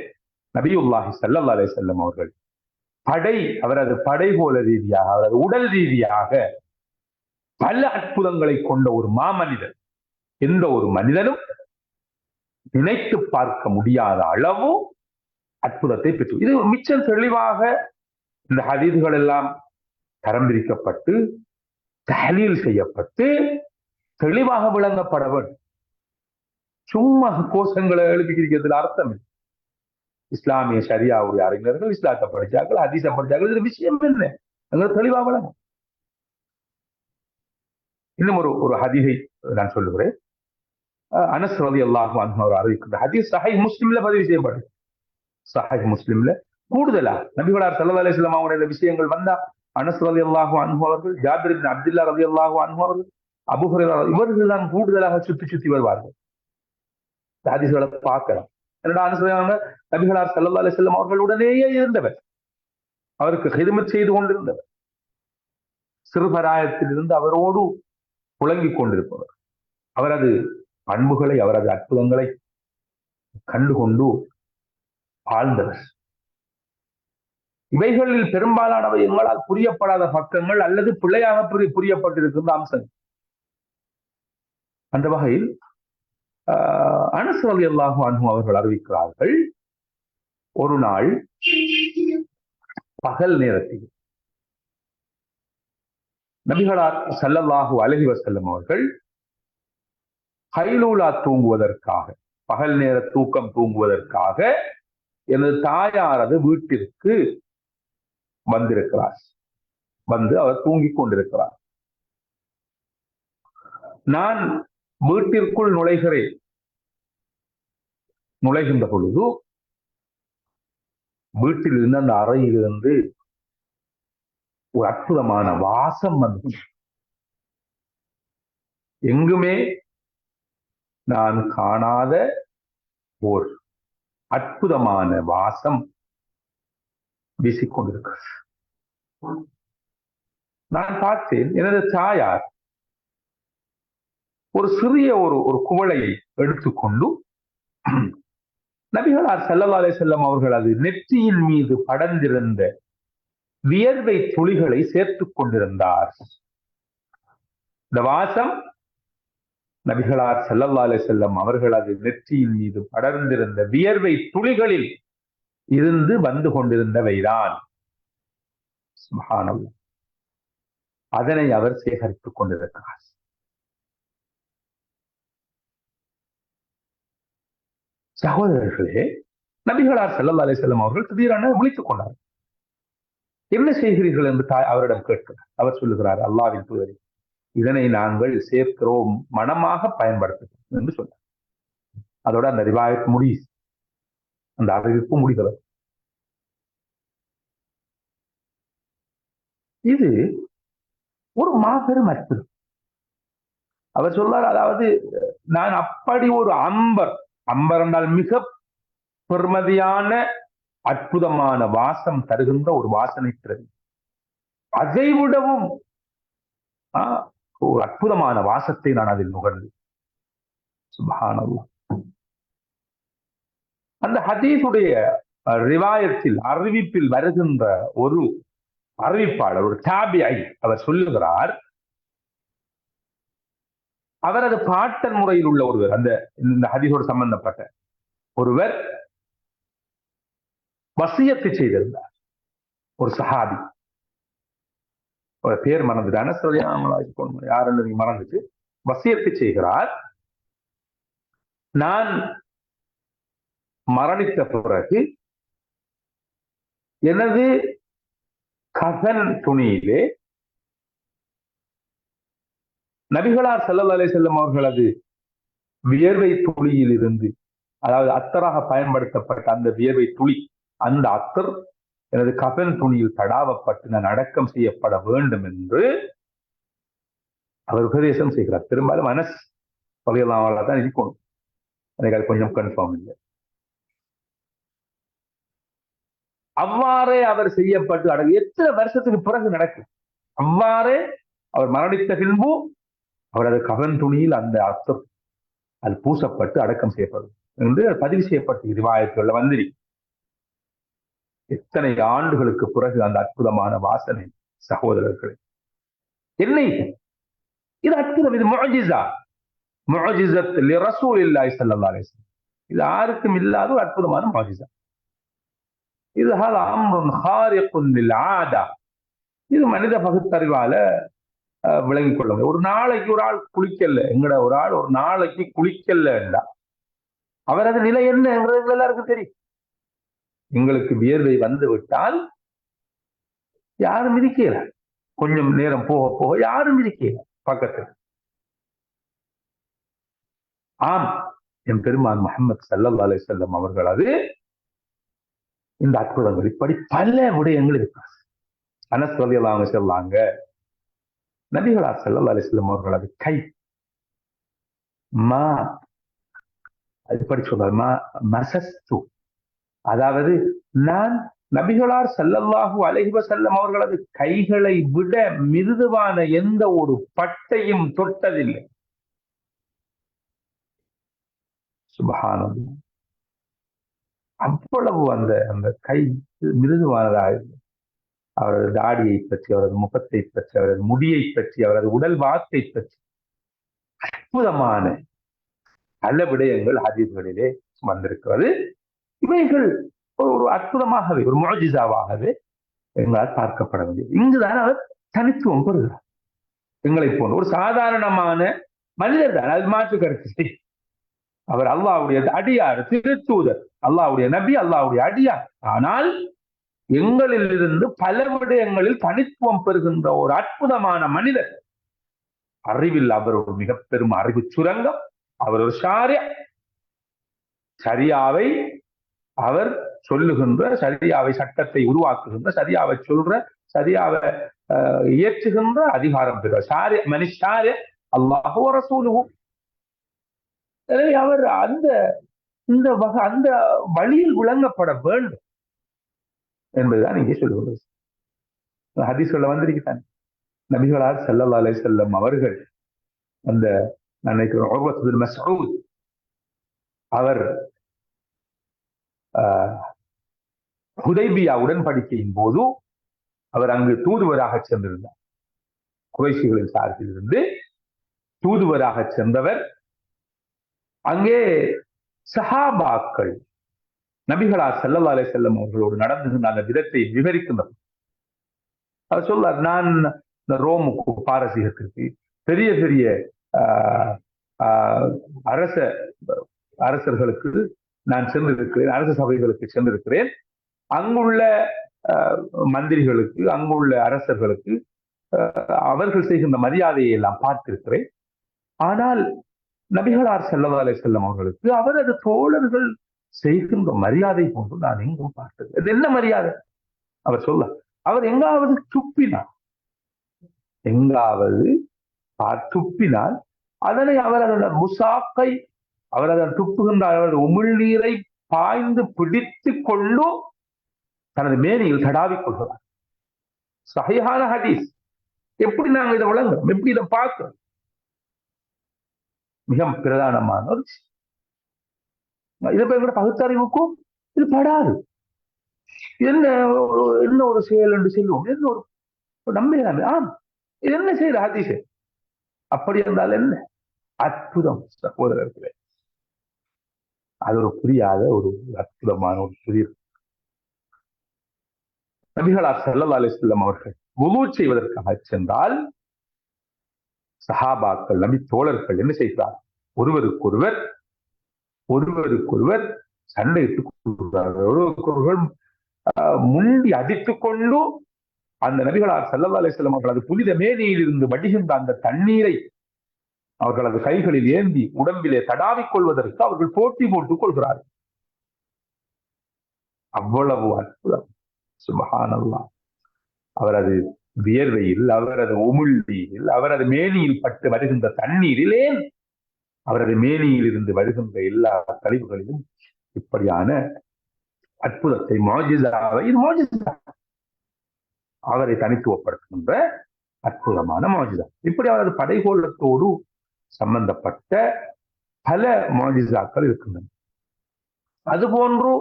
நபியுல்லாஹி ஸல்லல்லாஹு அலைஹி வஸல்லம் அவர்கள் அவரது படைகோல ரீதியாக, அவரது உடல் ரீதியாக பல அற்புதங்களை கொண்ட ஒரு மாமனிதன். எந்த ஒரு மனிதனும் நினைத்து பார்க்க முடியாத அளவு அற்புதத்தை பெற்று, இது மிச்சம் தெளிவாக இந்த ஹதீதுகள் எல்லாம் தரம் பிரிக்கப்பட்டு தஹ்லீல் செய்யப்பட்டு தெளிவாக விளங்கப்பட வேண்டும். சும்மா கோஷங்களை எழுப்பிக்கிறதுல அர்த்தம் இல்லை. இஸ்லாமிய ஷரியாவுடைய அறிஞர்கள் இஸ்லாத்தை படிச்சார்கள், ஹதீஸை படிச்சார்கள், இது விஷயம் என்ன தெளிவாக விளங்கும். இன்னும் ஒரு ஹதீஸை நான் சொல்லுகிறேன். அனஸ் ரலியல்லாஹு அன்ஹு அவர் அறிவிக்கிற ஹதீஸ் சஹீஹ் முஸ்லிம்ல பதிவு செய்யப்பட்டது. சஹீஹ் முஸ்லிம்ல கூடுதலா நபிகளார் ஸல்லல்லாஹு அலைஹி வஸல்லம் அவருடைய விஷயங்கள் வந்தா அனஸ் ரலியல்லாஹு அன்ஹு அவர்கள், ஜாபிர் இப்னு அப்துல்லா ரலியல்லாஹு அன்ஹு அவர்கள், அபூ ஹுரைரா இவர்கள் தான் கூடுதலாக சுத்தி வருவார்கள். ஹதீஸ்களை பார்க்கலாம். என்னடா அனஸ் நபிகளார் ஸல்லல்லாஹு அலைஹி வஸல்லம் அவர்களுடனேயே இருந்தவர், அவருக்கு ஹிதமத் செய்து கொண்டிருந்தவர், சிறுபராயத்தில் இருந்து அவரோடு புழங்கிக் கொண்டிருப்பவர், அவரது பண்புகளை அவரது அற்புதங்களை கண்டுகொண்டு வாழ்ந்தவர். இவைகளில் பெரும்பாலானவை எங்களால் புரியப்படாத பக்கங்கள் அல்லது பிழையாக புரியப்பட்டிருக்கின்ற அம்சங்கள். அந்த வகையில் அனஸ் ரலியல்லாஹு அன்ஹு அவர்கள் அறிவிக்கிறார்கள், ஒரு நாள் பகல் நேரத்தில் நபிகளார் ஸல்லல்லாஹு அலைஹி வஸல்லம் அவர்கள் ஹைலூலா தூங்குவதற்காக, பகல் நேர தூக்கம் தூங்குவதற்காக எனது தாயாரது வீட்டிற்கு வந்திருக்கிறார். வந்து அவர் தூங்கிக் கொண்டிருக்கிறார். நான் வீட்டிற்குள் நுழைகின்ற பொழுது வீட்டில் இருந்து அந்த அறையிலிருந்து ஒரு அற்புதமான வாசம் வந்து, எங்குமே நான் காணாத ஓர் அற்புதமான வாசம் வீசிக்கொண்டிருக்கிறது. நான் பார்த்தேன், எனது தாயார் ஒரு சிறிய ஒரு குவளையை எடுத்துக்கொண்டு நபிகளார் ஸல்லல்லாஹு அலைஹி வஸல்லம் அவர்கள் அது நெற்றியின் மீது படர்ந்திருந்த வியர்வை துளிகளை சேர்த்துக் கொண்டிருந்தார். இந்த வாசம் நபிகளார் ஸல்லல்லாஹு அலைஹி வஸல்லம் அவர்கள் அது நெற்றியின் மீது படர்ந்திருந்த வியர்வை துளிகளில் இருந்து வந்து கொண்டிருந்தவைதான். சுப்ஹானல்லாஹ். அதனை அவர் சேகரித்துக் கொண்டிருக்கிறார். சகோதரர்களே, நபிகளார் ஸல்லல்லாஹு அலைஹி வஸல்லம் அவர்கள் திடீரென விழித்துக் கொண்டார். என்ன செய்கிறீர்கள் என்று அவரிடம் கேட்கிறார். அவர் சொல்லுகிறார், அல்லாஹ்வின் தூதரே, இதனை நாங்கள் சேர்க்கிறோம், மனமாக பயன்படுத்துகிறோம் என்று சொன்னார். அதோட அந்த ரிவாயத் முடியுது, அந்த அறிவிப்பு முடிகிறது. இது ஒரு மாபெரும் அற்புதம். அவர் சொல்றார், அதாவது நான் அப்படி ஒரு அம்பர் என்றால் மிக பெருமதியான அற்புதமான வாசம் தருகின்ற ஒரு வாசனை திறன், அதை விடவும் ஒரு அற்புதமான வாசத்தை நான் அதில் நுகர்ந்து. சுப்ஹானல்லாஹ். அந்த ஹதீஸுடைய ரிவாயத்தில் அறிவிப்பில் வருகின்ற ஒரு அறிவிப்பாளர், ஒரு தாபிஐ, அவர் சொல்லுகிறார், அவரது பாட்டன் முறையில் உள்ள ஒருவர், இந்த ஹதீஸோடு சம்பந்தப்பட்ட ஒருவர் வசியத்து செய்திருந்தார். ஒரு சஹாபி, ஒரு பேர் மறந்துட்டு, யாருன்னு மறந்துட்டு வசியத்து செய்கிறார், நான் மரணித்த பிறகு எனது கஃன் துணியிலே நபிகளார் ஸல்லல்லாஹு அலைஹி வஸல்லம் அவர்களது வியர்வை துளியில் இருந்து, அதாவது அத்தராக பயன்படுத்தப்பட்ட அந்த வியர்வை துளி, அந்த அத்தர் எனது கஃன் துணியில் தடாவப்பட்டு நான் அடக்கம் செய்யப்பட வேண்டும் என்று அவர் உபதேசம் செய்கிறார். பெரும்பாலும் அனஸ் ரலியல்லாஹு அன்ஹு தான் இருக்கணும், எனக்கு அது கொஞ்சம் கன்ஃபார்ம் இல்லை. அவ்வாறே அவர் செய்யப்பட்டு எத்தனை வருஷத்துக்கு பிறகு நடக்கும், அவ்வாறே அவர் மரணித்த பின்பு அவரது கஃன் துணியில் அந்த அத்தர் அது பூசப்பட்டு அடக்கம் செய்யப்படும் என்று பதிவு செய்யப்பட்டு ரிவாயத்துள்ள வந்திரி. எத்தனை ஆண்டுகளுக்கு பிறகு அந்த அற்புதமான வாசனை சகோதரர்களே! என்ன இது அற்புதம், இது முஅஜிஸா, முஅஜிஸத் லிரசூலில்லாஹி ஸல்லல்லாஹு அலைஹி வஸல்லம். இது யாருக்கும் இல்லாத ஒரு அற்புதமான முஅஜிஸா. இது அம்ருன் ஹாரிகுன் லில் ஆதா. இது மனித பகுத்தறிவால விளங்கிக் கொள்ள முடியும். ஒரு நாளைக்கு ஒரு ஆள் குளிக்கல, எங்கட ஒரு ஆள் ஒரு நாளைக்கு குளிக்கலண்டா அவரது நிலை என்னங்கிறது எல்லாருக்கும் தெரியும். எங்களுக்கு வியர்வை வந்து விட்டால் யாரும் இருக்கல, கொஞ்சம் நேரம் போக போக யாரும் இருக்கல பக்கத்தில். ஆம், என் பெருமான் முஹம்மது ஸல்லல்லாஹு அலைஹி வஸல்லம் அவர்களது இந்த அற்புதங்கள் இப்படி பல விடயங்கள் இருக்கு. அனஸ் ரலியல்லாஹு அன்ஹு சொல்றாங்க, நபிகளார் ஸல்லல்லாஹு அலைஹி வஸல்லம் அவர்களது கை இப்படி சொல்றார், மசஸ்து, அதாவது நான் நபிகளார் ஸல்லல்லாஹு அலைஹி வஸல்லம் அவர்களது கைகளை விட மிருதுவான எந்த ஒரு பட்டையும் தொட்டதில்லை. சுப்ஹானல்லாஹ். அவ்வளவு அந்த கை மிருதுவானதாக, அவரது தாடியை பற்றி, அவரது முகத்தை பற்றி, அவரது முடியை பற்றி, அவரது உடல் வாக்கை பற்றி அற்புதமான பல விடயங்கள் ஹதீஸ்களிலே வந்திருக்கிறது. இவைகள் ஒரு அற்புதமாகவே, ஒரு முஅஜிஸாவாகவே எங்களால் பார்க்கப்பட வேண்டியது. இங்குதான் அவர் தனித்துவம் பெறுகிறார். எங்களை போன்ற ஒரு சாதாரணமான மனிதர் தான், அது மாற்று கருத்து. அவர் அல்லாஹ்வுடைய அடியார், திருத்தூதர், அல்லாஹ்வுடைய நபி, அல்லாஹ்வுடைய அடியார். ஆனால் எங்களில் இருந்து பல விடயங்களில் தனித்துவம் பெறுகின்ற ஒரு அற்புதமான மனிதர். அறிவில் அவர் ஒரு மிக பெரும் அறிவு சுரங்கம். அவர் ஒரு சரியாவை அவர் சொல்லுகின்ற, சரியாவை சட்டத்தை உருவாக்குகின்ற, சரியாவை சொல்ற, சரியாவை இயற்றுகின்ற அதிகாரம் பெறுவார். மனிஷாரிய அல்லாஹு வ ரசூலுஹு. எனவே அவர் அந்த வழியில் விளங்கப்பட வேண்டும் என்பதுதான் இங்கே சொல்லுகிறது. ஹதீஸ்ல வந்திருக்கிறான், நபிகளார் ஸல்லல்லாஹு அலைஹி வஸல்லம் அவர்கள் அந்த நினைக்கிறேன் உர்வத் பின் மஸ்ஊத், அவர் ஹுதைபியா உடன்படிக்கையின் போது அவர் அங்கு தூதுவராக சென்றிருந்தார். குறைஷிகளின் சார்பில் இருந்து தூதுவராக சென்றவர். அங்கே சஹாபாக்கள் நபிகளார் ஸல்லல்லாஹு அலைஹி வஸல்லம் அவர்களோடு நடந்துகின்ற அந்த விதத்தை விவரிக்கின்றனர். அவர் சொல்றார், நான் இந்த ரோமுக்கு, பாரசீகத்திற்கு பெரிய பெரிய அரசர்களுக்கு நான் சென்றிருக்கிறேன், அரச சபைகளுக்கு சென்றிருக்கிறேன். அங்குள்ள மந்திரிகளுக்கு, அங்குள்ள அரசர்களுக்கு அவர்கள் செய்கின்ற மரியாதையை எல்லாம் பார்த்திருக்கிறேன். ஆனால் நபிகளார் ஸல்லல்லாஹு அலைஹி வஸல்லம் அவர்களுக்கு அவரது தோழர்கள் செய்கின்ற மரியாதை போன்று நான் எங்கும் பார்த்தது. அது என்ன மரியாதை? அவர் சொல்ல, அவர் எங்காவது துப்பினார், எங்காவது துப்பினால் அதனை அவர் அதன் முசாக்கை அவர் அதன் துப்புகின்ற அவரது உமிழ்நீரை பாய்ந்து பிடித்து கொண்டு தனது மேனியில் தடாவிக் கொள்கிறார். சஹீஹான ஹதீஸ். எப்படி நாங்கள் இதை விளங்குறோம், எப்படி இதை பார்க்கிறோம்? மிக பிரதானமான ஒரு இதை கூட பகுத்தறிவுக்கும் இது படாது. என்ன என்ன ஒரு செயல் என்று சொல்லுவோம், என்ன ஒரு நம்பிக்கை. இது என்ன செய்யற ஹதீஸ்? அப்படி என்றால் என்ன அற்புதம் சகோதரர்களே. அது ஒரு புரியாத ஒரு அற்புதமான ஒரு புதிய நபிகளார் ஸல்லல்லாஹு அலைஹி வஸல்லம் அவர்கள் வுது செய்வதற்காக சென்றால் சஹாபாக்கள் நபி தோழர்கள் என்ன செய்கிறார்? ஒருவருக்கொருவர் சண்டையிட்டுக் கொள்கிறார்கள். ஒருவருக்கொருவர் முண்டி அடித்துக் கொண்டு அந்த நபிகளார் ஸல்லல்லாஹு அலைஹி வஸல்லம் அவர்கள் அது புனித மேனியில் இருந்து வடிகின்ற அந்த தண்ணீரை அவர்களது கைகளில் ஏந்தி உடம்பிலே தடாவிக் கொள்வதற்கு அவர்கள் போட்டி போட்டுக் கொள்கிறார்கள். அவ்வளவு அற்புதம். சுப்ஹானல்லாஹ். அவரது வியர்வையில், அவரது உமிழ்நீரில், அவரது மேனியில் பட்டு வருகின்ற தண்ணீரிலே அவரது மேனியில் இருந்து வருகின்ற எல்லா கழிவுகளிலும் இப்படியான அற்புதத்தை முஅஜிஸாவை அவரை தனித்துவப்படுத்துகின்ற அற்புதமான முஅஜிஸா. இப்படி அவரது படைகோலத்தோடு சம்பந்தப்பட்ட பல முஅஜிஸாக்கள் இருக்கின்றன. அதுபோன்று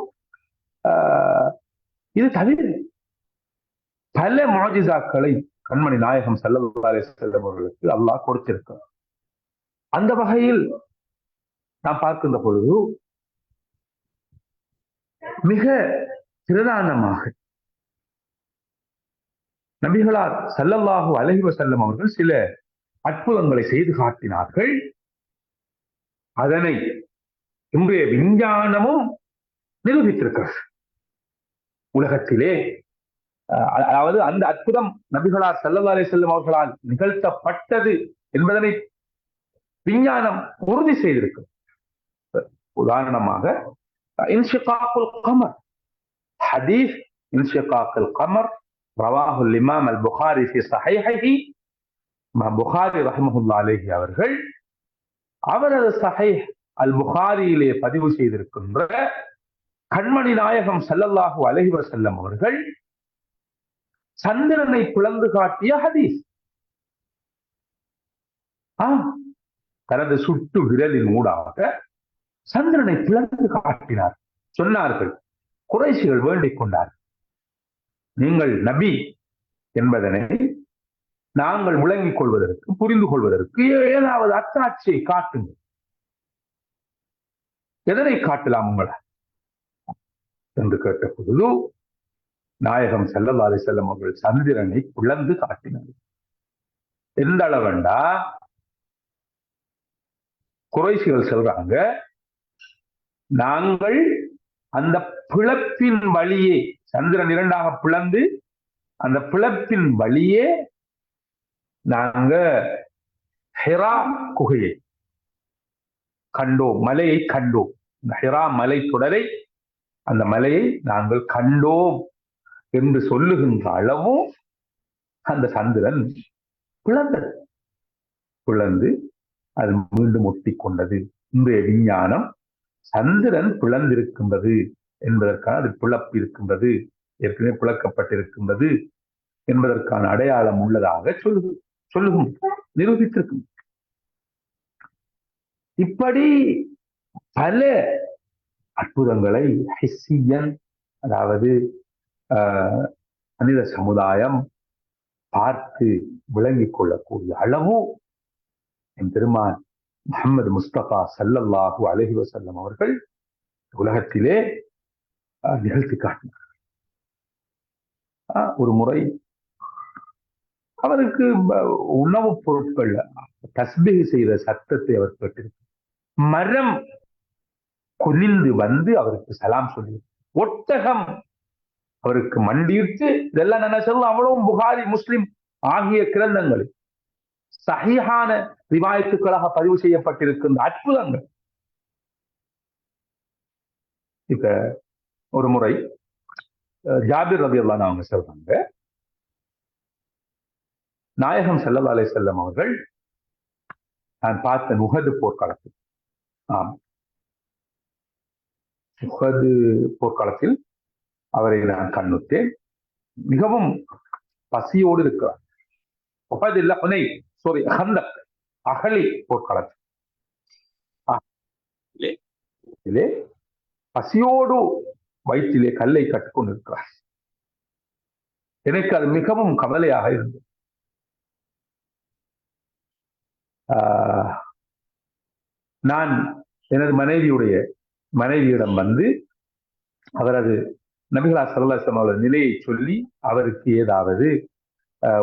இது தவிர பல முஅஜிஸாக்களை கண்மணி நாயகம் ஸல்லல்லாஹு அலைஹி வஸல்லம் அவர்களுக்கு அல்லாஹ் கொடுத்திருக்கிறார். அந்த வகையில் நாம் பார்க்கின்ற பொழுது மிக பிரதானமாக நபிகளார் ஸல்லல்லாஹு அலைஹி வஸல்லம் அவர்கள் சில அற்புதங்களை செய்து காட்டினார்கள். அதனை இன்றைய விஞ்ஞானமும் நிரூபித்திருக்கிறது. உலகத்திலே அதாவது அந்த அற்புதம் நபிகளார் ஸல்லல்லாஹு அலைஹி வஸல்லம் அவர்களால் நிகழ்த்தப்பட்டது என்பதனை விஞ்ஞானம் உறுதி செய்திருக்கிறது. உதாரணமாக இன்ஷிகாக்குல் கமர் ஹதீஸ் இன்ஷிகாக்குல் கமர் ரவாஹு இமாம் அல் புகாரி ஃபி ஸஹீஹிஹி. புகாரி ரஹ்மத்துல்லாஹி அலைஹி அவர்கள் அவரது ஸஹீஹ் அல் புகாரியிலே பதிவு செய்திருக்கின்ற கண்மணி நாயகம் ஸல்லல்லாஹு அலைஹி வஸல்லம் அவர்கள் சந்திரனை பிளந்து காட்டிய ஹதீஸ். தனது சுட்டு விரலின் ஊடாக சந்திரனை பிளந்து காட்டினார். சொன்னார்கள், குறைஷிகள் வேண்டிக் கொண்டார், நீங்கள் நபி என்பதனை நாங்கள் விளங்கிக் கொள்வதற்கு, புரிந்து கொள்வதற்கு ஏதாவது அத்தாட்சியை காட்டுங்கள். எதனை காட்டலாம் உங்களை என்று கேட்ட பொழுது நாயகம் ஸல்லல்லாஹு அலைஹி வஸல்லம் அவர்கள் சந்திரனை பிளந்து காட்டினார். எந்த அளவண்டா குறைஷிகள் சொல்றாங்க, நாங்கள் அந்த பிளப்பின் வழியே சந்திரன் இரண்டாக பிளந்து அந்த பிளப்பின் வழியே நாங்க ஹிரா குகையை கண்டோம், மலையை கண்டோம். ஹிரா மலை தொடரை, அந்த மலையை நாங்கள் கண்டோம் என்று சொல்லுகின்ற அளவும் அந்த சந்திரன் பிளந்து அது மீண்டும் ஒட்டி கொண்டது. இன்றைய விஞ்ஞானம் சந்திரன் பிளந்திருக்கின்றது என்பதற்கான அது பிளப்பு இருக்கின்றது, ஏற்கனவே பிளக்கப்பட்டிருக்கின்றது என்பதற்கான அடையாளம் உள்ளதாக சொல்லுகும் நிரூபித்திருக்கும். இப்படி பல அற்புதங்களை ஹிஸ்ஸியன், அதாவது மனித சமுதாயம் பார்த்து விளங்கிக் கொள்ளக்கூடிய அளவு என் பெருமான் முஹம்மது முஸ்தபா ஸல்லல்லாஹு அலைஹி வஸல்லம் அவர்கள் உலகத்திலே நிகழ்த்தி காட்டினார்கள். ஒரு முறை அவருக்கு உணவுப் பொருட்கள் தஸ்பீஹ் செய்த சத்தத்தை அவர் கேட்டிருக்கிறார். மரம் குனிந்து வந்து அவருக்கு சலாம் சொல்லி, ஒட்டகம் அவருக்கு மண்டியிட்டு, இதெல்லாம் என்ன சொல்ல அவ்வளவும் புகாரி முஸ்லிம் ஆகிய கிரந்தங்களில் சஹீஹான ரிவாயத்துக்களாக பதிவு செய்யப்பட்டிருக்கின்ற அற்புதங்கள். இப்ப ஒரு முறை ஜாபிர் ரலியல்லாஹு அன்ஹு அவங்க சொல்றாங்க, நாயகம் ஸல்லல்லாஹு அலைஹி வஸல்லம் அவர்கள் நான் பார்த்த உஹது போர்க்காலத்தில், ஆம், உஹது போர்க்காலத்தில் அவரை நான் கண்ணுற்றேன். மிகவும் பசியோடு இருக்கிறார். உஹது இல்ல, சாரி, ஹந்தக், அகலி போர்க்காலத்தில் பசியோடு வயிற்றிலே கல்லை கட்டிக்கொண்டிருக்கிறார். எனக்கு அது மிகவும் கவலையாக இருந்தது. நான் எனது மனைவியிடம் வந்து அவரது நபிகளார் ஸல்லல்லாஹு அலைஹி வஸல்லம் அவர்கள் நிலையை சொல்லி அவருக்கு ஏதாவது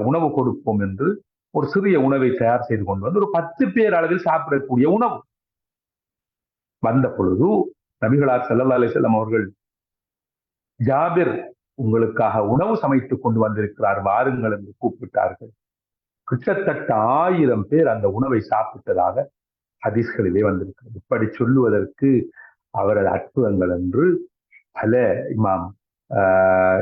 உணவு கொடுப்போம் என்று ஒரு சிறிய உணவை தயார் செய்து கொண்டு வந்து ஒரு 10 பேர் அளவில் சாப்பிடக்கூடிய உணவு வந்த பொழுது நபிகளார் ஸல்லல்லாஹு அலைஹி வஸல்லம் அவர்கள், ஜாபிர் உங்களுக்காக உணவு சமைத்துக் கொண்டு வந்திருக்கிறார், வாருங்கள் என்று கூப்பிட்டார்கள். கிட்டத்தட்ட 1000 பேர் அந்த உணவை சாப்பிட்டதாக ஹதீஸ்களிலே வந்திருக்கிறது. இப்படி சொல்லுவதற்கு அவரது அற்புதங்கள் என்று பல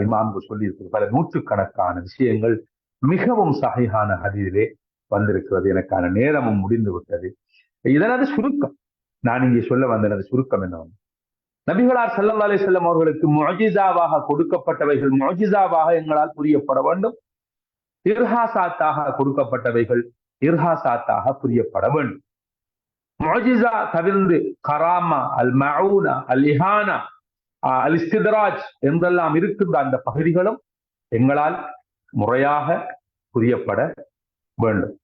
இமாம்கள் சொல்லியிருக்கிறது. பல நூற்றுக்கணக்கான விஷயங்கள் மிகவும் சஹீஹான ஹதீஸிலே வந்திருக்கிறது. எனக்கான நேரமும் முடிந்து விட்டது. இதனது சுருக்கம் நான் இங்கே சொல்ல வந்தனது சுருக்கம் என்ன? நபிகளார் ஸல்லல்லாஹு அலைஹி வஸல்லம் அவர்களுக்கு முஅஜிஸாவாக கொடுக்கப்பட்டவைகள் முஅஜிஸாவாக எங்களால் புரியப்பட வேண்டும். இர்ஹாசாத்தாக கொடுக்கப்பட்டவைகள் இர்ஹாசாத்தாக புரியப்பட வேண்டும். முஅஜிஸா தவிர்ந்து கராமா, அல் மஊனா, அல் இஹானா, அல் இஸ்தித்ராஜ் என்றெல்லாம் இருக்கின்ற அந்த பகுதிகளும் எங்களால் முறையாக புரியப்பட வேண்டும்.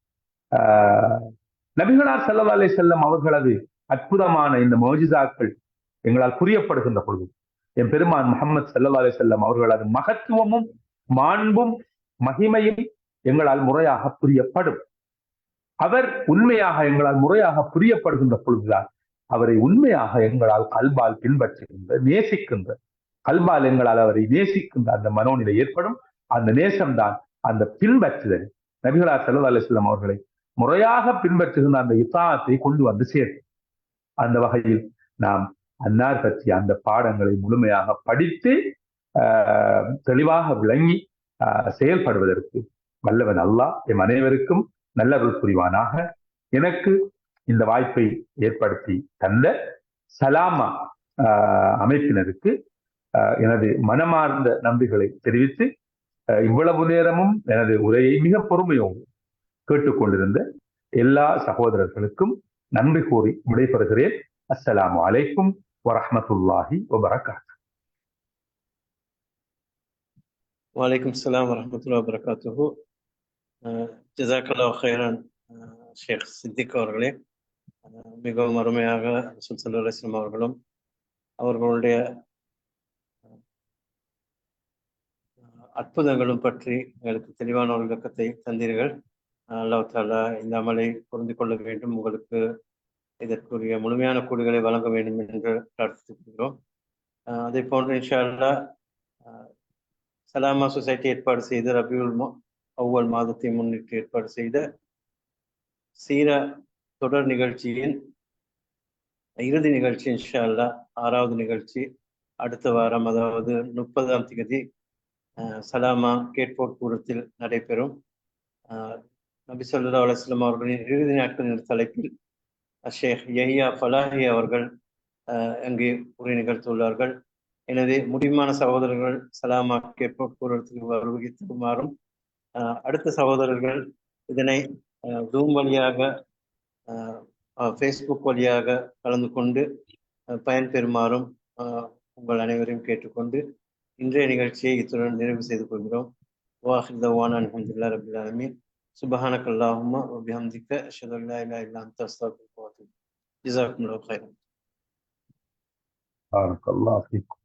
நபிகளார் ஸல்லல்லாஹு அலைஹி வஸல்லம் அவர்களது அற்புதமான இந்த முஅஜிஸாக்கள் எங்களால் புரியப்படுகின்ற பொழுது என் பெருமான் முஹம்மது ஸல்லல்லாஹு அலைஹி வஸல்லம் அவர்களது மகத்துவமும் மாண்பும் மகிமையும் எங்களால் முறையாக புரியப்படும். அவர் உண்மையாக எங்களால் முறையாக புரியப்படுகின்ற பொழுதுதான் அவரை உண்மையாக எங்களால் கல்பால் பின்பற்றுகின்ற நேசிக்கின்ற கல்பால் எங்களால் அவரை நேசிக்கின்ற அந்த மனோநிலை ஏற்படும். அந்த நேசம்தான் அந்த பின்பற்றுதல் நபிகளார் ஸல்லல்லாஹு அலைஹி வஸல்லம் அவர்களை முறையாக பின்பற்றுகின்ற அந்த இத்தாஅத்தை கொண்டு வந்து சேர்க்கும். அந்த வகையில் நாம் அன்னார் பற்றிய அந்த பாடங்களை முழுமையாக படித்து தெளிவாக விளங்கி செயல்படுவதற்கு வல்லவன் அல்லாஹ் எம் அனைவருக்கும் நல்லருள் புரிவானாக. எனக்கு இந்த வாய்ப்பை ஏற்படுத்தி தந்த சலாமா அமைப்பினருக்கு எனது மனமார்ந்த நன்றிகளை தெரிவித்து இவ்வளவு நேரமும் எனது உரையை மிக பொறுமையோடு கேட்டுக்கொண்டிருந்த எல்லா சகோதரர்களுக்கும் நன்றி கூறி விடைபெறுகிறேன். அஸ்ஸலாமு அலைக்கும் வரஹ்மத்துல்லாஹி வபரகாத்துஹு. வலைக்கும் ஸலாம் வரஹ்மத்துல்லாஹி வபரகாத்துஹு. ஜஸாக்கல்லாஹு கைரன் ஷேக் சித்திக் அவர்களே. மிகவும் அருமையாக ரசூல் ஸல்லல்லாஹு அலைஹி வஸல்லம் அவர்களும் அவர்களுடைய அற்புதங்களும் பற்றி எங்களுக்கு தெளிவான ஒரு விளக்கத்தை தந்தீர்கள். அல்லாஹ் தஆலா இந்த அமலை புரிந்து கொள்ள வேண்டும், உங்களுக்கு இதற்குரிய முழுமையான கூலிகளை வழங்க வேண்டும் என்று பிரார்த்திக்கிறோம். அதே போன்று இன்ஷா அல்லாஹ் சலாமா சொசைட்டி ஏற்பாடு செய்த ரபியுல் அவ்வல் மாதத்தை முன்னிட்டு ஏற்பாடு செய்த சீரா தொடர் நிகழ்ச்சியின் இறுதி நிகழ்ச்சி இன்ஷா அல்லாஹ் 6வது நிகழ்ச்சி அடுத்த வாரம், அதாவது 30ஆம் தேதி சலாமா கேட்போர்ட் கூடத்தில் நடைபெறும். நபி ஸல்லல்லாஹு அலைஹி வஸல்லம் அவர்களின் இறுதி நாட்களின் தலைப்பில் ஷேக் யஹ்யா ஃபலாஹி அவர்கள் அங்கே உரை நிகழ்த்தியுள்ளார்கள். எனவே முடியுமான சகோதரர்கள் சலாமா கேட்போர்ட் கூடத்தில் வருகை தருமாறும், அடுத்த சகோதரர்கள் இதனை ஜூம் வழியாக ஃபேஸ்புக் வழியாக கலந்து கொண்டு பயன்பெறுமாறும் உங்கள் அனைவரையும் கேட்டுக்கொண்டு இன்றைய நிகழ்ச்சியை இத்துடன் நிறைவு செய்து கொள்கிறோம். வாஹிர் தவானா அல்ஹம்துலில்லாஹி ரப்பில் ஆலமீன். சுப்ஹானக அல்லாஹும்ம வ பிஹம்திக அஷ்ஹது அல்லா இலாஹா இல்லா அன்த அஸ்தக்ஃபிருக வ அத்தூபு இலைக். ஜஸாக்குமுல்லாஹு கைரன். பாரக்கல்லாஹு ஃபீக்கும்.